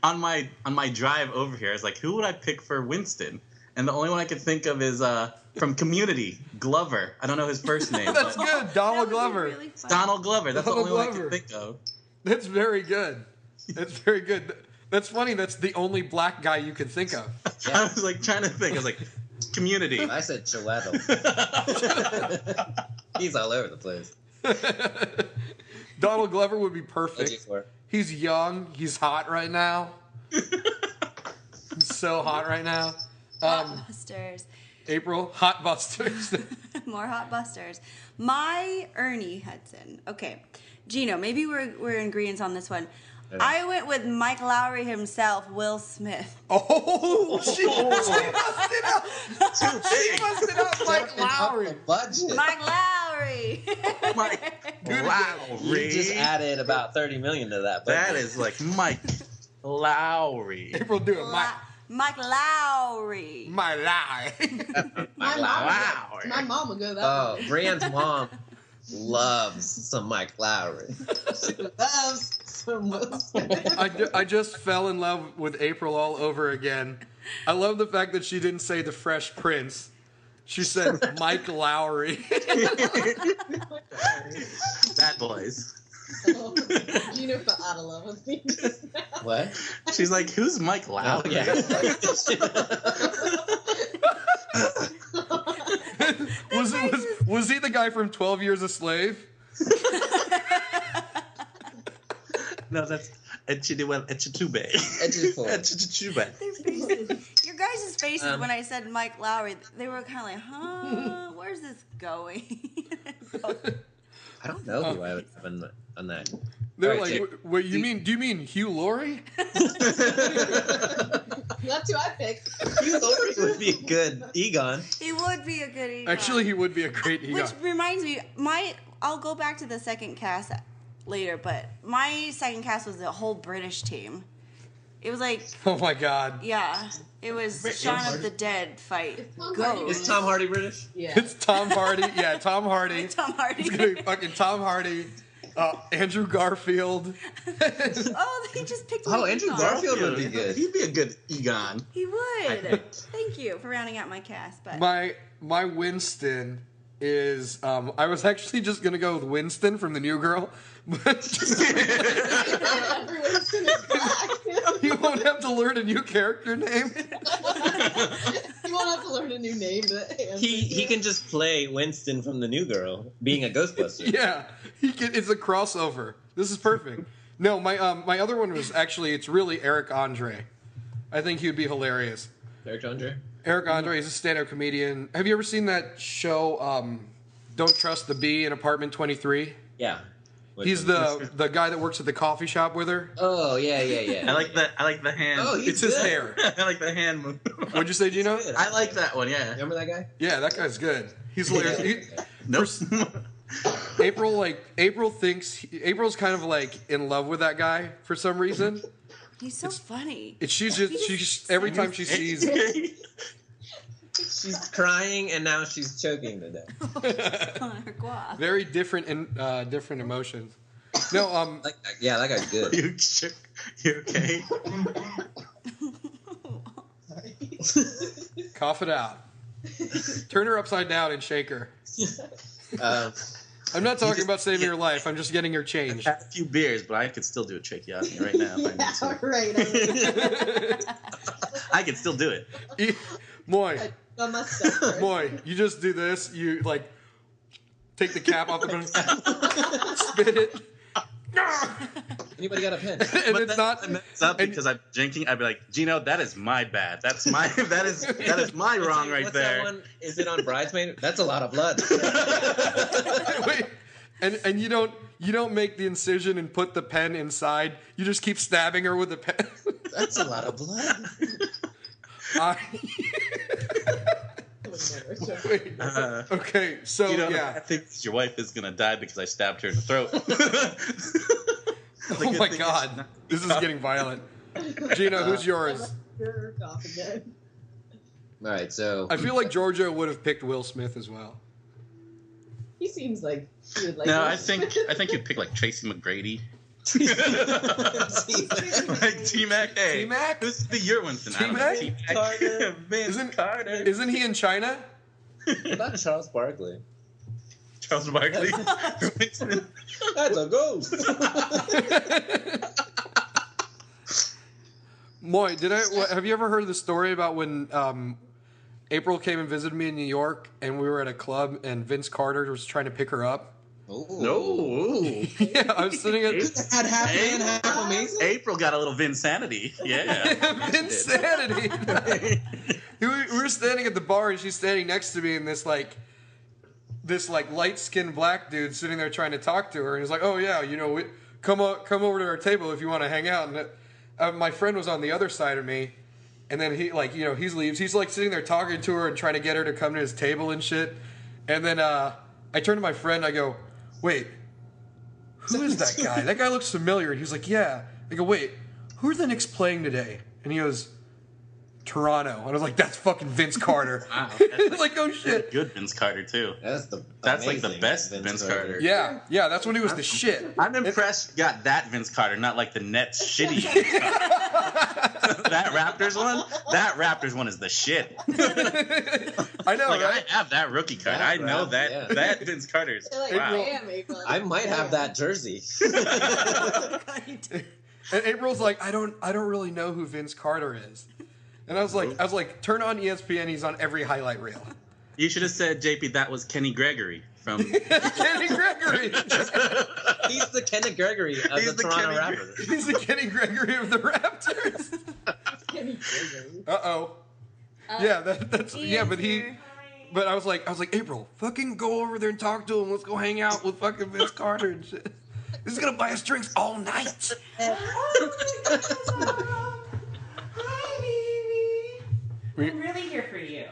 on my drive over here, I was like, who would I pick for Winston? And the only one I could think of is from Community, Glover. I don't know his first name. That's but good. Donald that would be Glover. really fun. Donald Glover. That's Donald the only one I Glover. could think of. That's very good. That's very good. That's funny. That's the only black guy you could think of. I was like trying to think. I was like, Community. I said Chiwetel. He's all over the place. Donald Glover would be perfect. AJ4. He's young. He's hot right now. He's so hot right now. Busters. April, hot busters. More hot busters. My Ernie Hudson. Okay. Gino, maybe we're in agreement on this one. Yeah. I went with Mike Lowry himself, Will Smith. Oh, she busted out Mike Lowry. Budget. Mike Lowry. Mike You Lowry. just added about $30 million to that. That is like Mike Lowry. April, do it. Mike Lowry. My lie. My mom would go that way. Brianne's mom loves some Mike Lowry. She loves some Will Smith. I just fell in love with April all over again. I love the fact that she didn't say the Fresh Prince. She said Mike Lowry. Bad boys. Gino fell out of love with me just now. What? She's like, who's Mike Oh, Lowry? yeah. Was he the guy from 12 Years a Slave? No, that's Echidewell Echitube. Echideful. Echitube. Their faces. Your guys' faces when I said Mike Lowry, they were kind of like, huh? Where's this going? I don't know who I would have on that. They're All right, like, Jake. wait, you mean? Do you mean Hugh Laurie? That's who I picked. Hugh Laurie would be a good Egon. He would be a good Egon. Actually, he would be a great Egon. Which reminds me, I'll go back to the second cast later, but my second cast was the whole British team. It was like, Oh my God! yeah, it was Shaun of the Dead fight. Is Tom Hardy British? Yeah. It's Tom Hardy. Yeah, Tom Hardy. Tom Hardy. It's gonna be fucking Tom Hardy. Andrew Garfield. Oh, they just picked. Oh, Mike Andrew Egon. Garfield would be good. He'd be a good Egon. He would. Thank you for rounding out my cast. But My Winston is I was actually just gonna go with Winston from the New Girl, but Everyone's gonna black. you won't have to learn a new character name. You won't have to learn a new name to answer. He can just play Winston from the New Girl, being a Ghostbuster. Yeah, it's a crossover. This is perfect. No, my other one was actually it's really Eric Andre. I think he would be hilarious. Eric Andre? Eric Andre is a stand-up comedian. Have you ever seen that show, Don't Trust the Bee in Apartment 23? Yeah. He's the guy that works at the coffee shop with her. Oh, yeah. I like the hand. Oh, It's his hair. I like the hand move. What'd you say, Gino? I like that one, yeah. Remember that guy? Yeah, that guy's good. He's hilarious. Nope. April's kind of like in love with that guy for some reason. he's so funny. She's every time she sees She's crying and now she's choking to death. On her guap. very different and different emotions. No, That guy's good. You okay? cough it out. Turn her upside down and shake her. I'm not talking about saving her life. I'm just getting her changed. Had a few beers, but I could still do a tracheotomy right now if I need to. Right. I could still do it. Moy, I must stop. Moy, you just do this. You like take the cap off the pen, spit it, Anybody got a pen? and But it's then not. I mess up and- because I'm drinking. I'd be like, Gino, that is my bad. That is my wrong right What's there. That one? Is it on Bridesmaid? That's a lot of blood. Wait, and you don't make the incision and put the pen inside. You just keep stabbing her with the pen. That's a lot of blood. Wait. Okay, so You know, I yeah. think your wife is gonna die because I stabbed her in the throat. Oh my God, this is getting violent. Gino, who's yours? Jerk off again. All right, so I feel like Georgia would have picked Will Smith as well. He seems like he would like. No, Will I think Smith. you'd pick like Tracy McGrady. T-Mac. Like T-Mac. Hey, T-Mac? this is the year Winston. T-Mac? Carter. Vince Carter. Isn't he in China? What about Charles Barkley? Charles Barkley. Winston. That's a ghost. Moy, have you ever heard the story about when April came and visited me in New York and we were at a club and Vince Carter was trying to pick her up? Ooh. Yeah, I was sitting at Had half man, half amazing. April got a little Vinsanity. Yeah. Insanity. we were standing at the bar, and she's standing next to me, and this light-skinned black dude sitting there trying to talk to her, and he's like, "Oh yeah, come over to our table if you want to hang out." And my friend was on the other side of me, and then he leaves. He's like sitting there talking to her and trying to get her to come to his table and shit. And then I turn to my friend, I go, "Wait, who is that guy? That guy looks familiar." And he's like, "Yeah." I go, "Wait, who are the Knicks playing today?" And he goes, "Toronto." And I was like, "That's fucking Vince Carter." Wow. Like, oh shit. Good Vince Carter, too. That's like the best Vince Carter. Yeah, that's when he was the shit. I'm impressed you got that Vince Carter, not like the Nets shitty Vince Carter. That Raptors one is the shit. I know, Like, right? I have that rookie card. I know that that Vince Carter's. They're like, Wow. damn, April. I might have that jersey. And April's like, I don't really know who Vince Carter is. And I was like, turn on ESPN. He's on every highlight reel. You should have said, JP, that was Kenny Gregory from. Kenny Gregory. He's the Kenny Gregory of the Toronto Raptors. He's the Kenny Gregory of the Raptors. Uh-oh. Yeah, that's yeah, but I was like, April, fucking go over there and talk to him. Let's go hang out with fucking Vince Carter and shit. He's gonna buy us drinks all night. Hi, baby. I'm really here for you.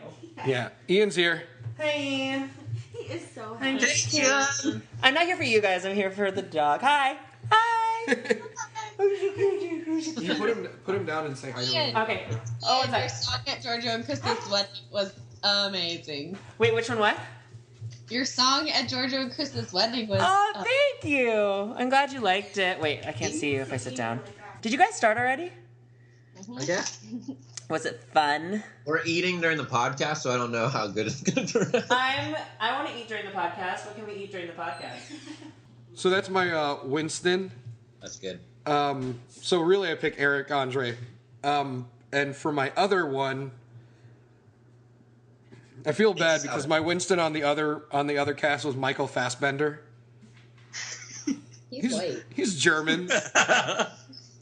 Yeah, Ian's here. Hi. He is so I'm happy. just kidding. I'm not here for you guys. I'm here for the dog. Hi. Hi. You put him down and say hi to him. Okay. Oh, And it's your song at Georgia and Chris's wedding was amazing. Wait, which one? What? Your song at Georgia and Chris's wedding was. Oh, thank you. I'm glad you liked it. Wait, I can't see you if I sit down. Did you guys start already? Yeah. Was it fun? We're eating during the podcast, so I don't know how good it's going to turn out. I want to eat during the podcast. What can we eat during the podcast? So that's my Winston. That's good. So really, I pick Eric Andre. And for my other one, I feel bad because my Winston on the other cast was Michael Fassbender. He's white. He's German.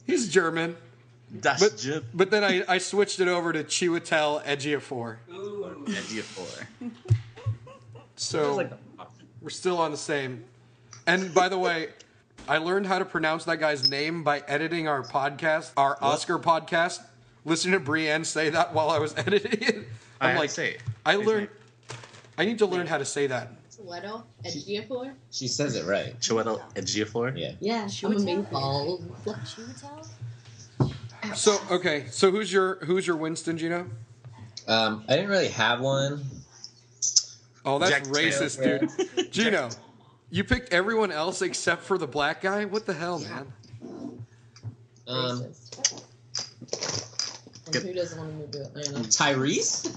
He's German. But then I switched it over to Chiwetel Ejiofor. Ooh, Ejiofor. So we're still on the same. And by the way, I learned how to pronounce that guy's name by editing our podcast, our Oscar podcast. Listening to Brienne say that while I was editing it. I'm like, I need to learn how to say that. Chiwetel Ejiofor? She says it right. Chiwetel Ejiofor? Yeah. Yeah, I'm a big ball. So okay, so who's your Winston, Gino? I didn't really have one. Oh, that's Jack racist, Taylor. dude. Gino, you picked everyone else except for the black guy? What the hell, man? And who doesn't want to move to Atlanta? Tyrese?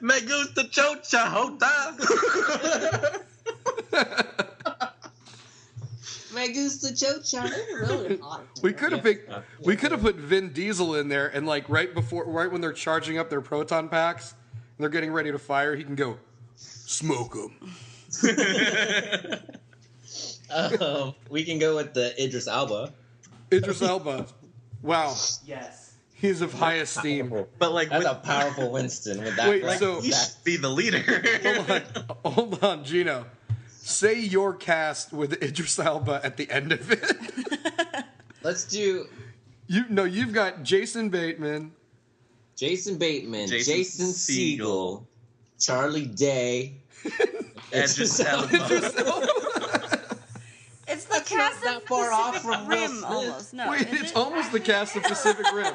Me gusta chocha, jota. Me gusta chocha. They're really hot. We could have put Vin Diesel in there, and like right when they're charging up their proton packs and they're getting ready to fire, he can go smoke them. We can go with the Idris Elba. Idris Elba, wow, Yes. he's of high esteem. But like, That's a powerful Winston with that. Wait, like, so- he should be the leader. Hold on, Gino. Say your cast with Idris Elba at the end of it. let's do You've got Jason Bateman. Jason Bateman, Jason Jason Segel, Segel, Charlie Day, Idris Elba. It's the cast not of that far off Pacific from Will Rim, Smith. almost. No, Wait, is it's it? almost the cast of Pacific Rim.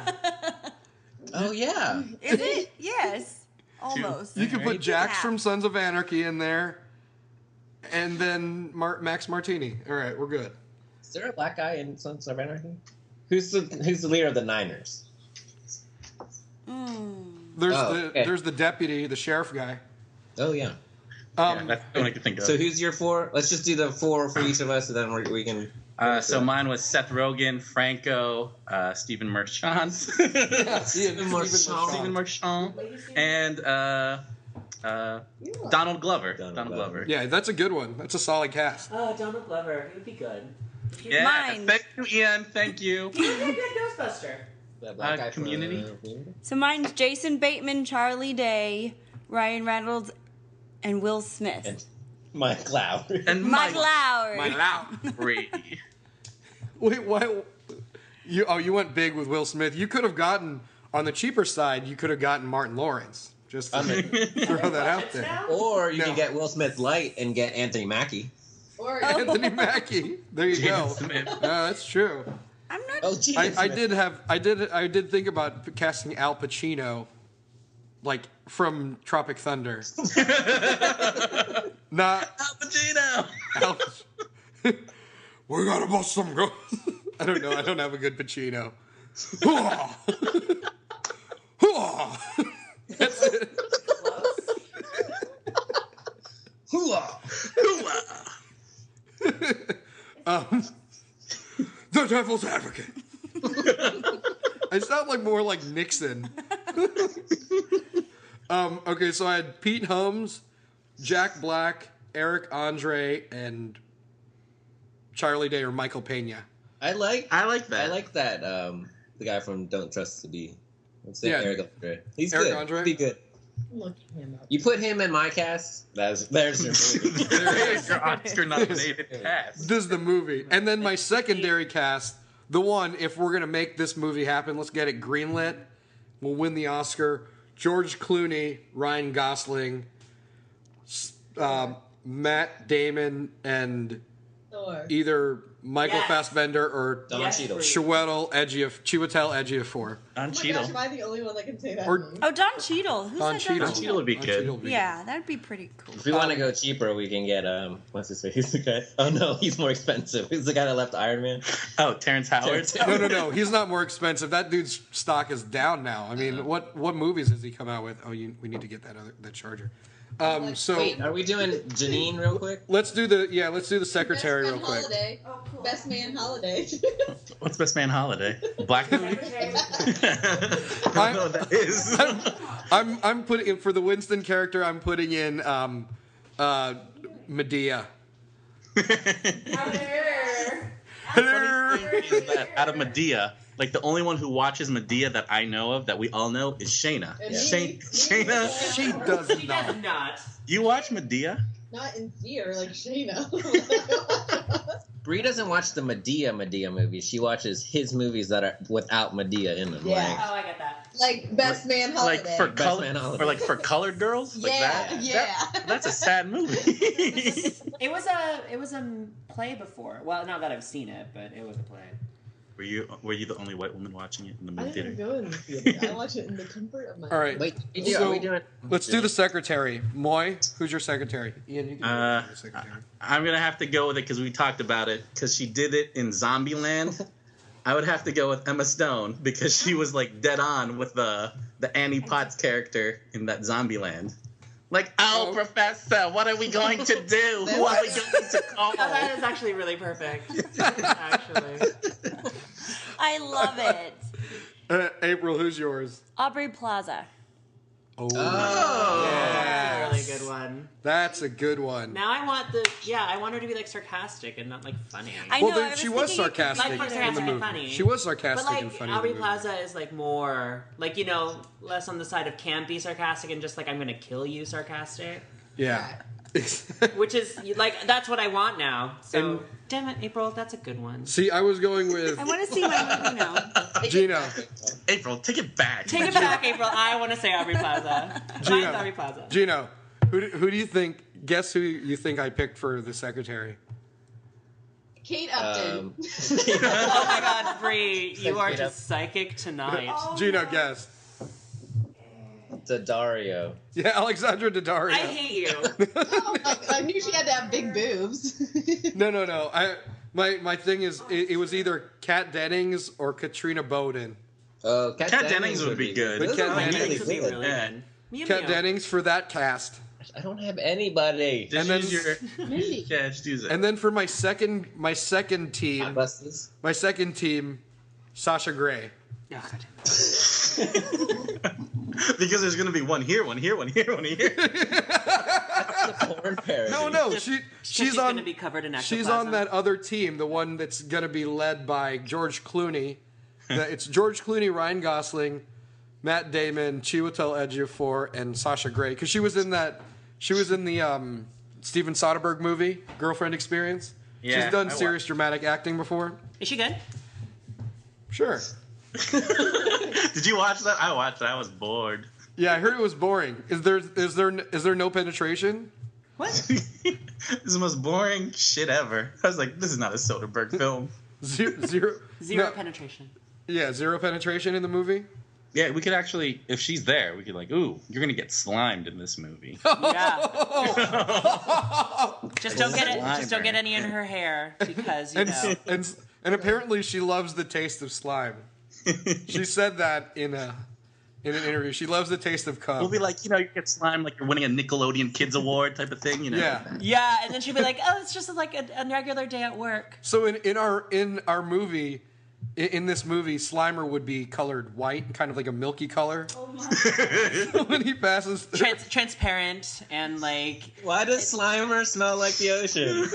Oh yeah. Is it? Yes, almost. You could put Jax Yeah. from Sons of Anarchy in there, and then Max Martini. All right, we're good. Is there a black guy in Sons of Anarchy? Who's the leader of the Niners? There's the deputy, the sheriff guy. Oh yeah. Yeah, that's the one I could think of. So who's your four? Let's just do the four for each of us, and then we can. So mine was Seth Rogen, Franco, Stephen Merchant, Stephen Merchant. Stephen Merchant, and Donald Glover. Donald Glover. Yeah, that's a good one. That's a solid cast. Oh, Donald Glover. He would be good. Yeah, Mine. thank you, Ian. Thank you. He would be a good Ghostbuster. That black guy from Community? So mine's Jason Bateman, Charlie Day, Ryan Reynolds, and Will Smith. And Mike Lowry. And Mike Lowry. Mike Lowry. Wait, why? You went big with Will Smith. You could have gotten, on the cheaper side, you could have gotten Martin Lawrence. Just to throw that out there. Or you No. can get Will Smith light and get Anthony Mackie. Or Anthony Mackie. There you go. Smith. That's true. I'm not. Oh, Jesus. I did think about casting Al Pacino, like from Tropic Thunder. Not Al Pacino. Al. We gotta bust some go. I don't know. I don't have a good Pacino. That's it. Hooah. The Devil's Advocate. I sound like more like Nixon. Okay, so I had Pete Holmes, Jack Black, Eric Andre, and Charlie Day or Michael Pena. I like that. I like that. The guy from Don't Trust the Bee. What's that? Yeah. Eric Andre. He's Eric good. Andre? Be good. look him up. You put him in my cast. There's your movie. There's your Oscar-nominated cast. This is the movie. And then my secondary cast, the one, if we're going to make this movie happen, let's get it greenlit. We'll win the Oscar. George Clooney, Ryan Gosling, Matt Damon, and Thor. either Michael Yes. Fassbender or Don Yes, Cheadle. please. Chiwetel Ejiofor. On Oh my Cheadle. gosh, am I the only one that can say that Or- name? Oh, Don Cheadle. Who Don said Cheadle. Don Cheadle would be Don good. Cheadle would be Yeah, that'd be pretty cool. If we want to go cheaper, we can get what's his face? The guy. Oh no, he's more expensive. He's the guy that left Iron Man. Oh, Terrence Howard. No. He's not more expensive. That dude's stock is down now. I mean, what movies has he come out with? Oh, we need to get that Charger. So Wait, are we doing Janine real quick? let's do the secretary real Best Man quick. Holiday. Oh, cool. Best Man Holiday. What's Best Man Holiday? Black movie? I don't know what that is. I'm putting in for the Winston character. I'm putting in Medea. Funny thing is that out of Medea, like the only one who watches Medea that I know of, that we all know, is Shayna. And me. Shayna, She does She not. does not. you watch Medea? Not in theater like Shayna. Bree doesn't watch the Medea movies. She watches his movies that are without Medea in them. Yeah. Oh, I get that. like Best Man Holiday. Like for Best color, Man Holiday. or like for colored girls? Like yeah, that? yeah. That's a sad movie. It was a play before. Well, not that I've seen it, but it was a play. Were you the only white woman watching it in the I movie didn't theater? go in the theater. I watch it in the comfort of my All right. Wait, So, are we doing? Let's do the secretary. Moy, who's your secretary? Ian, you can do the secretary. I'm gonna have to go with it because we talked about it. Because she did it in Zombieland. I would have to go with Emma Stone because she was like dead on with the Annie Potts character in that Zombieland. Like, oh, Professor, what are we going to do? Who are we going to call? Oh, that is actually really perfect. Actually. I love it. April, who's yours? Aubrey Plaza. Oh, That's a really yes. good one. That's a good one. Now I want her to be like sarcastic and not like funny. I Well, know, then I was she was thinking it could be sarcastic Like, in the sarcastic and movie. funny. She was But sarcastic like and funny. Aubrey in the movie. Plaza is like more like, you know, less on the side of campy sarcastic and just like I'm gonna kill you sarcastic. Yeah. Which is like that's what I want now. So And- damn it, April, that's a good one. See, I was going with I want to see my movie now. Gino. April, take it back. Take it back, April. I want to say Aubrey Plaza. Mine's Aubrey Plaza. Gino, who do you think? Guess who you think I picked for the secretary? Kate Upton. Oh my God, Bree, you are Kate just psychic tonight. Gino, guess. Dario. Yeah, Alexandra Daddario. I hate you. Oh, I knew she had to have big boobs. No. My thing is, it was either Kat Dennings or Katrina Bowden. Oh, Kat Dennings would be good. Those Kat are Dennings really Could be good. really Yeah. good. Mew Kat mew. Dennings for that cast. I don't have anybody. Just And then- use your. Mindy. Yeah, just use it. And then for my second team, Ghostbusters. Sasha Grey. Oh, God damn it. Because there's gonna be one here, one here, one here, one here. That's the porn parody. No, she's on. Gonna be covered in She's ectoplasm. on that other team, the one that's gonna be led by George Clooney. It's George Clooney, Ryan Gosling, Matt Damon, Chiwetel Ejiofor, and Sasha Grey. Because she was in the Steven Soderbergh movie, Girlfriend Experience. Yeah, She's done I serious dramatic acting before. Is she good? Sure. Did you watch that? I watched it. I was bored. Yeah, I heard it was boring. Is there no penetration? What? This is the most boring shit ever. I was like, this is not a Soderbergh film. Zero Zero no. penetration. Yeah, zero penetration in the movie. Yeah, we could actually, if she's there, we could like, ooh, you're gonna get slimed in this movie. Yeah. Just don't get it. Just don't get any in her hair because you know. And apparently she loves the taste of slime. She said that in an interview. She loves the taste of cum. We'll be like, you get slimed like you're winning a Nickelodeon Kids Award type of thing, Yeah. Yeah, and then she'd be like, "Oh, it's just like a regular day at work." So in our movie, in this movie, Slimer would be colored white, kind of like a milky color. Oh my. When he passes, Transparent and like. Why does Slimer smell like the ocean?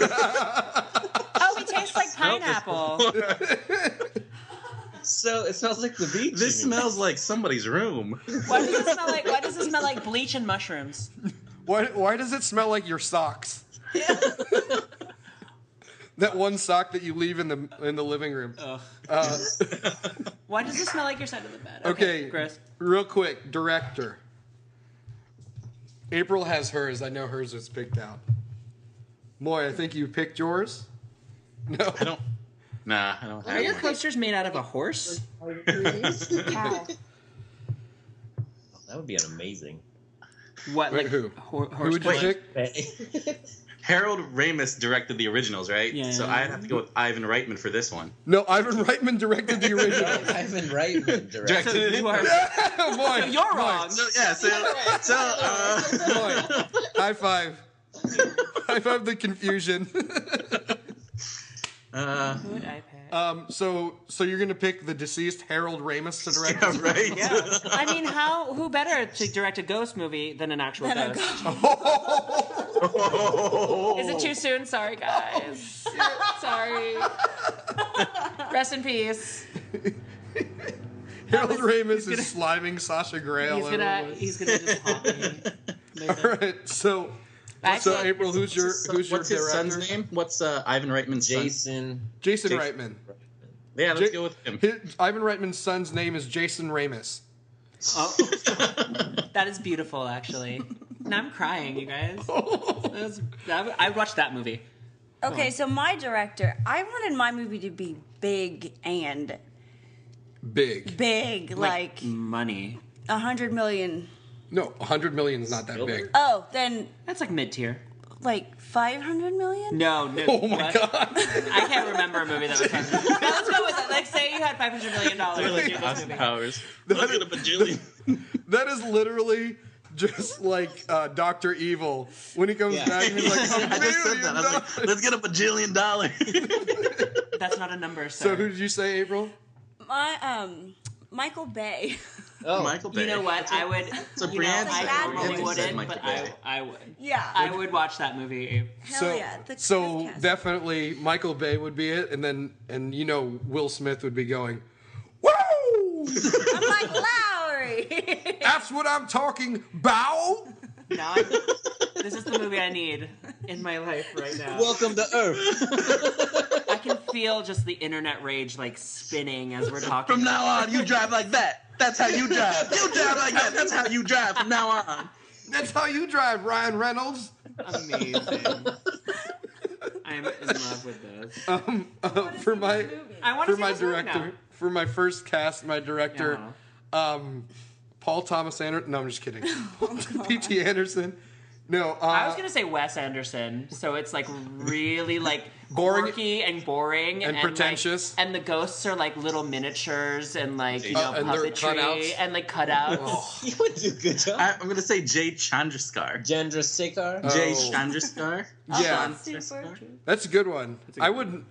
Oh, he tastes like pineapple. So it smells like the beach. This smells like somebody's room. Why does it smell like bleach and mushrooms? why does it smell like your socks? That one sock that you leave in the living room. Why does it smell like your side of the bed? Okay, gross. real quick, director. April has hers. I know hers was picked out. Moy, I think you picked yours. No, I don't. Nah, I don't Are have your one. coasters made out of a horse? Cow. That would be an amazing. What? Wait, Like who? Horse Who would you color? pick? Harold Ramis directed the originals, right? Yeah. So I'd have to go with Ivan Reitman for this one. No, Ivan Reitman directed the original. Ivan Reitman directed. Directed it. You are. Moy, So you're Moy, wrong. So yeah, Moy, high five. High five the confusion. Who would I pick? So you're gonna pick the deceased Harold Ramis to direct yeah, this? right. Yeah. I mean, who better to direct a ghost movie than an actual ghost? Is it too soon? Sorry, guys. Sorry. Rest in peace. Harold Ramis is sliming Sasha Grey. He's gonna just haunt me. All right, so April, who's your What's his director? son's name? What's Ivan Reitman's son? Jason Jason- Reitman. Yeah, let's Ja- go with him. Ivan Reitman's son's name is Jason Ramis. Oh, that is beautiful, actually. Now I'm crying, you guys. I watched that movie. Okay, so my director, I wanted my movie to be big and Big. like money. 100 million. No, 100 million is not that big. Oh, then That's like mid tier. like 500 million? No. Oh my what? god. I can't remember a movie that was 500. No, let's go with it. Like, say you had $500 million. Like Austin Powers. Look at a bajillion. That is literally just like Dr. Evil when he comes back and he's like, I just said that. I was like, let's get $1 billion. That's not a number, sir. So who did you say, April? My Michael Bay. Oh, Michael Bay. You know what? I would. So You know, Brianne said- I Brianne probably said wouldn't, Michael but Bay. I would. Yeah. I would watch that movie. Hell yeah. The So cast. definitely Michael Bay would be it, and Will Smith would be going, woo! I'm like Lowry. That's what I'm talking about. Now, this is the movie I need in my life right now. welcome to Earth. I can feel just the internet rage like spinning as we're talking. From now on, you drive like that. That's how you drive. You drive like that. That's how you drive from now on. That's how you drive, Ryan Reynolds. Amazing. I'm in love with this. For my I want to for see my this movie director, now. for my first cast, my director, Paul Thomas Anderson. No, I'm just kidding. P.T. Anderson. No, I was gonna say Wes Anderson, so it's like really like quirky and boring and pretentious. and the ghosts are like little miniatures and like and they're puppetry cutouts. and like cutouts. You would do a good job. I'm gonna say Jay Chandrasekhar. Chandrasekhar. Jay Oh. Chandrasekhar. Yeah. Chandrasekhar. That's a good one. I would.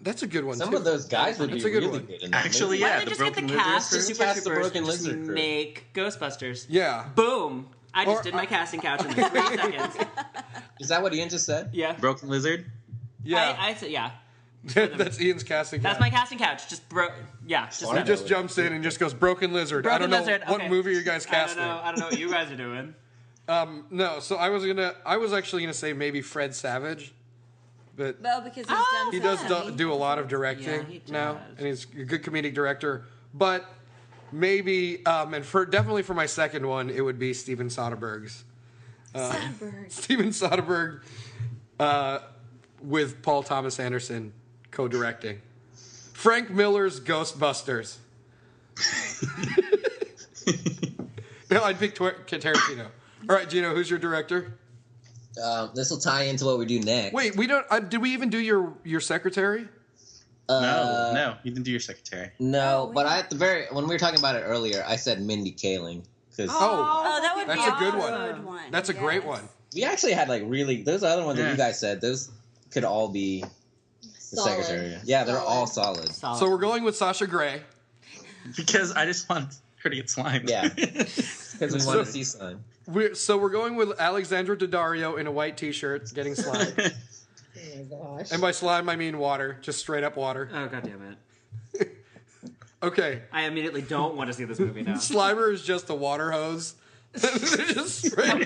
That's a good one Some too. of those guys would That's be a good really one. good in that Actually, movie. Why yeah, don't they the just get the Broken cast of Lizard Super Cast the Troopers Broken and just Lizard crew. make Ghostbusters? Yeah. Boom! I just Or- did my casting couch in like 3 seconds. Is that what Ian just said? Yeah. Broken Lizard. Yeah. I said yeah. That's Ian's casting. That's my casting couch. Just just He He that. just jumps in and just goes Broken Lizard. I Broken don't know Lizard, what okay. movie you guys I don't casting. know. I don't know what you guys are doing. No, so I was actually gonna say maybe Fred Savage, but Well, because he's done he does Sesame. do a lot of directing Yeah, he now, does. and he's a good comedic director. But maybe, and definitely for my second one, it would be Steven Soderbergh's. Soderbergh. Steven Soderbergh with Paul Thomas Anderson co-directing. Frank Miller's Ghostbusters. No, I'd pick Tarantino. All right, Gino, who's your director? This will tie into what we do next. Wait, we don't. Did we even do your secretary? No, you didn't do your secretary. No, but I when we were talking about it earlier, I said Mindy Kaling because Oh, that would that's be a good awesome. one. That's a great Yes. one. we actually had like really those other ones that Yeah. you guys said. Those could all be the Solid. secretary. Yeah, they're all solid. Solid. So we're going with Sasha Grey. Because I just want her to get slimed. Yeah, because we want to see some. We're going with Alexandra Daddario in a white T-shirt getting slime. Oh my gosh. And by slime I mean water, just straight up water. Oh god damn it! Okay, I immediately don't want to see this movie now. Slimer is just a water hose. They're just straight.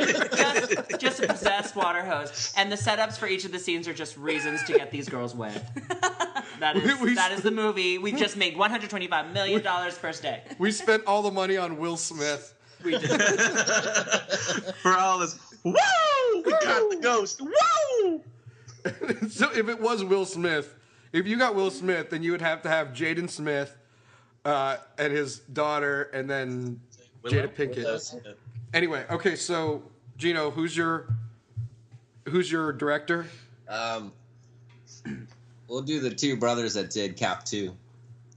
just a possessed water hose, and the setups for each of the scenes are just reasons to get these girls wet. That is the movie. We've just made $125 million first day. We spent all the money on Will Smith. We did. For all this, woo! We got the ghost. Woo! So if it was Will Smith, if you got Will Smith, then you would have to have Jaden Smith and his daughter, and then Willow? Jada Pinkett. Anyway, okay, so Gino, who's your director? We'll do the two brothers that did Cap 2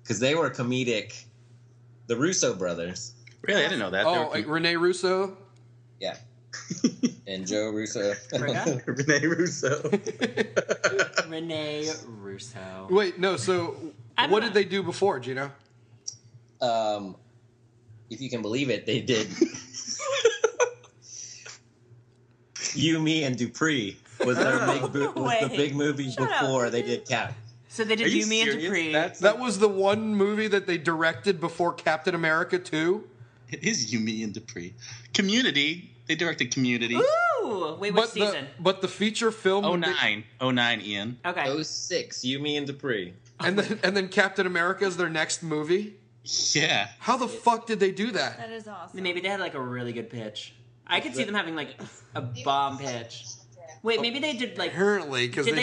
because they were comedic. The Russo brothers. Really, I didn't know that. Oh, like Rene Russo. Yeah. And Joe Russo. Rene Russo. Rene Russo. Wait, no. So I'm what not- did they do before, Gino? If you can believe it, they did You, Me, and Dupree was their the big movie Shut up. before they did Cap. So they Are did you You, Me, and serious? Dupree. That was the one movie that they directed before Captain America 2. It is Yumi and Dupree. Community. They directed Community. Ooh! Wait, which season? But the feature film. 09, Ian. Okay. 06, You, Me, and Dupree. And then Captain America is their next movie. Yeah. How the fuck did they do that? That is awesome. Maybe they had like a really good pitch. I could see them having like a bomb pitch. Wait, maybe they did like. Apparently, because Did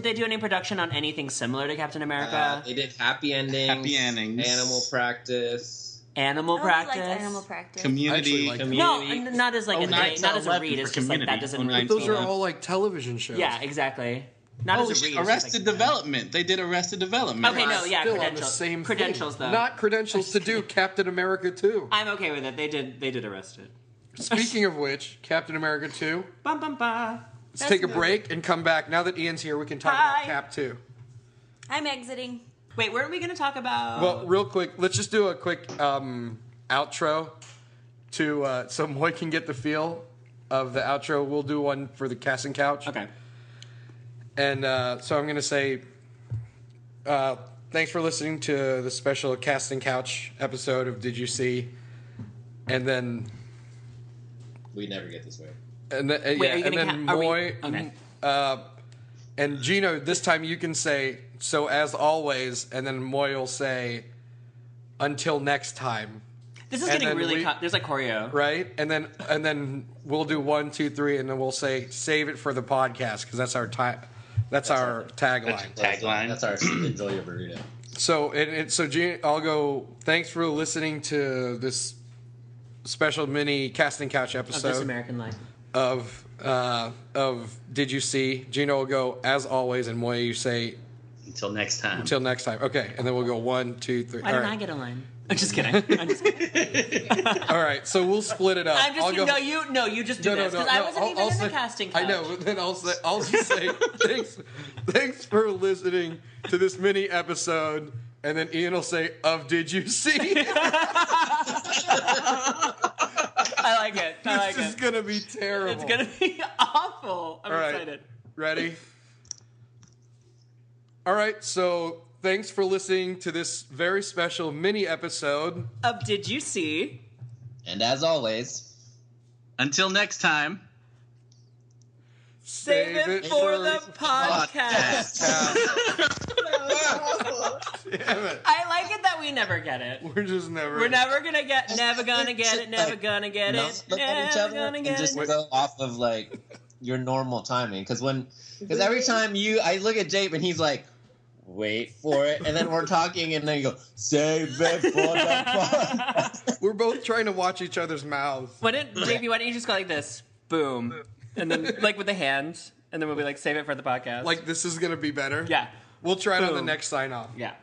they do any production on anything similar to Captain America? They did Happy Endings. Happy Endings. Animal Practice. Animal I Practice. liked Animal Practice. Community. I actually like Community. No, not as like a 09 day, not as a 11 read. It's for just like that Community. doesn't. 09 those are Yeah. all like television shows. Yeah, exactly. Not Oh, as a read. it's just Arrested like- Development. They did Arrested Development. Okay, no, yeah, Still on the credentials. same Credentials, thing. though. Not credentials to do Captain America 2. I'm okay with it. They did Arrested. Speaking of which, Captain America 2. Bum bum ba. Let's That's take a good. break and come back. Now that Ian's here, we can talk Hi. about Cap 2. I'm exiting. Wait, where are we going to talk about? Well, real quick, let's just do a quick outro to so Moy can get the feel of the outro. We'll do one for the casting couch. okay. And so I'm going to say thanks for listening to the special casting couch episode of Did You See? And then We never get this way. and then, Wait, are you and gonna then are we- Moy okay. and Gino, this time you can say so as always, and then Moy will say until next time. This is and getting then really. we- There's like choreo. Right, and then we'll do 1, 2, 3, and then we'll say save it for the podcast because that's our that's our tagline. Tagline. That's our enjoy your burrito. So so I'll go. Thanks for listening to this special mini casting couch Of This episode. American Life. of Did You See? Gino will go, as always, and Moya, you say, Until next time. until next time. Okay, and then we'll go 1, 2, 3. Why don't I get a line? I'm just kidding. I'm just kidding. All right, so we'll split it up. I'm just I'll kidding. No, you just do this because I wasn't even in the casting couch. I know, but then I'll just say thanks for listening to this mini episode, and then Ian will say, of Did You See? I like it. This is going to be terrible. It's going to be awful. I'm All right. excited. Ready? All right, so thanks for listening to this very special mini episode of Did You See? And as always, until next time, save it for the podcast. Damn it. I like it that we never get it. We're just never. We're never gonna get it. Never gonna get it. Never gonna get it. Look at each Never other gonna and get just it. go off of like your normal timing. Because every time I look at Jape and he's like, wait for it, and then we're talking, and then you go, save it for the podcast. We're both trying to watch each other's mouths. JP, why don't you just go like this? Boom. And then like with the hands, and then we'll be like, save it for the podcast. Like this is gonna be better. Yeah. We'll try it on the Boom. next sign off. Yeah.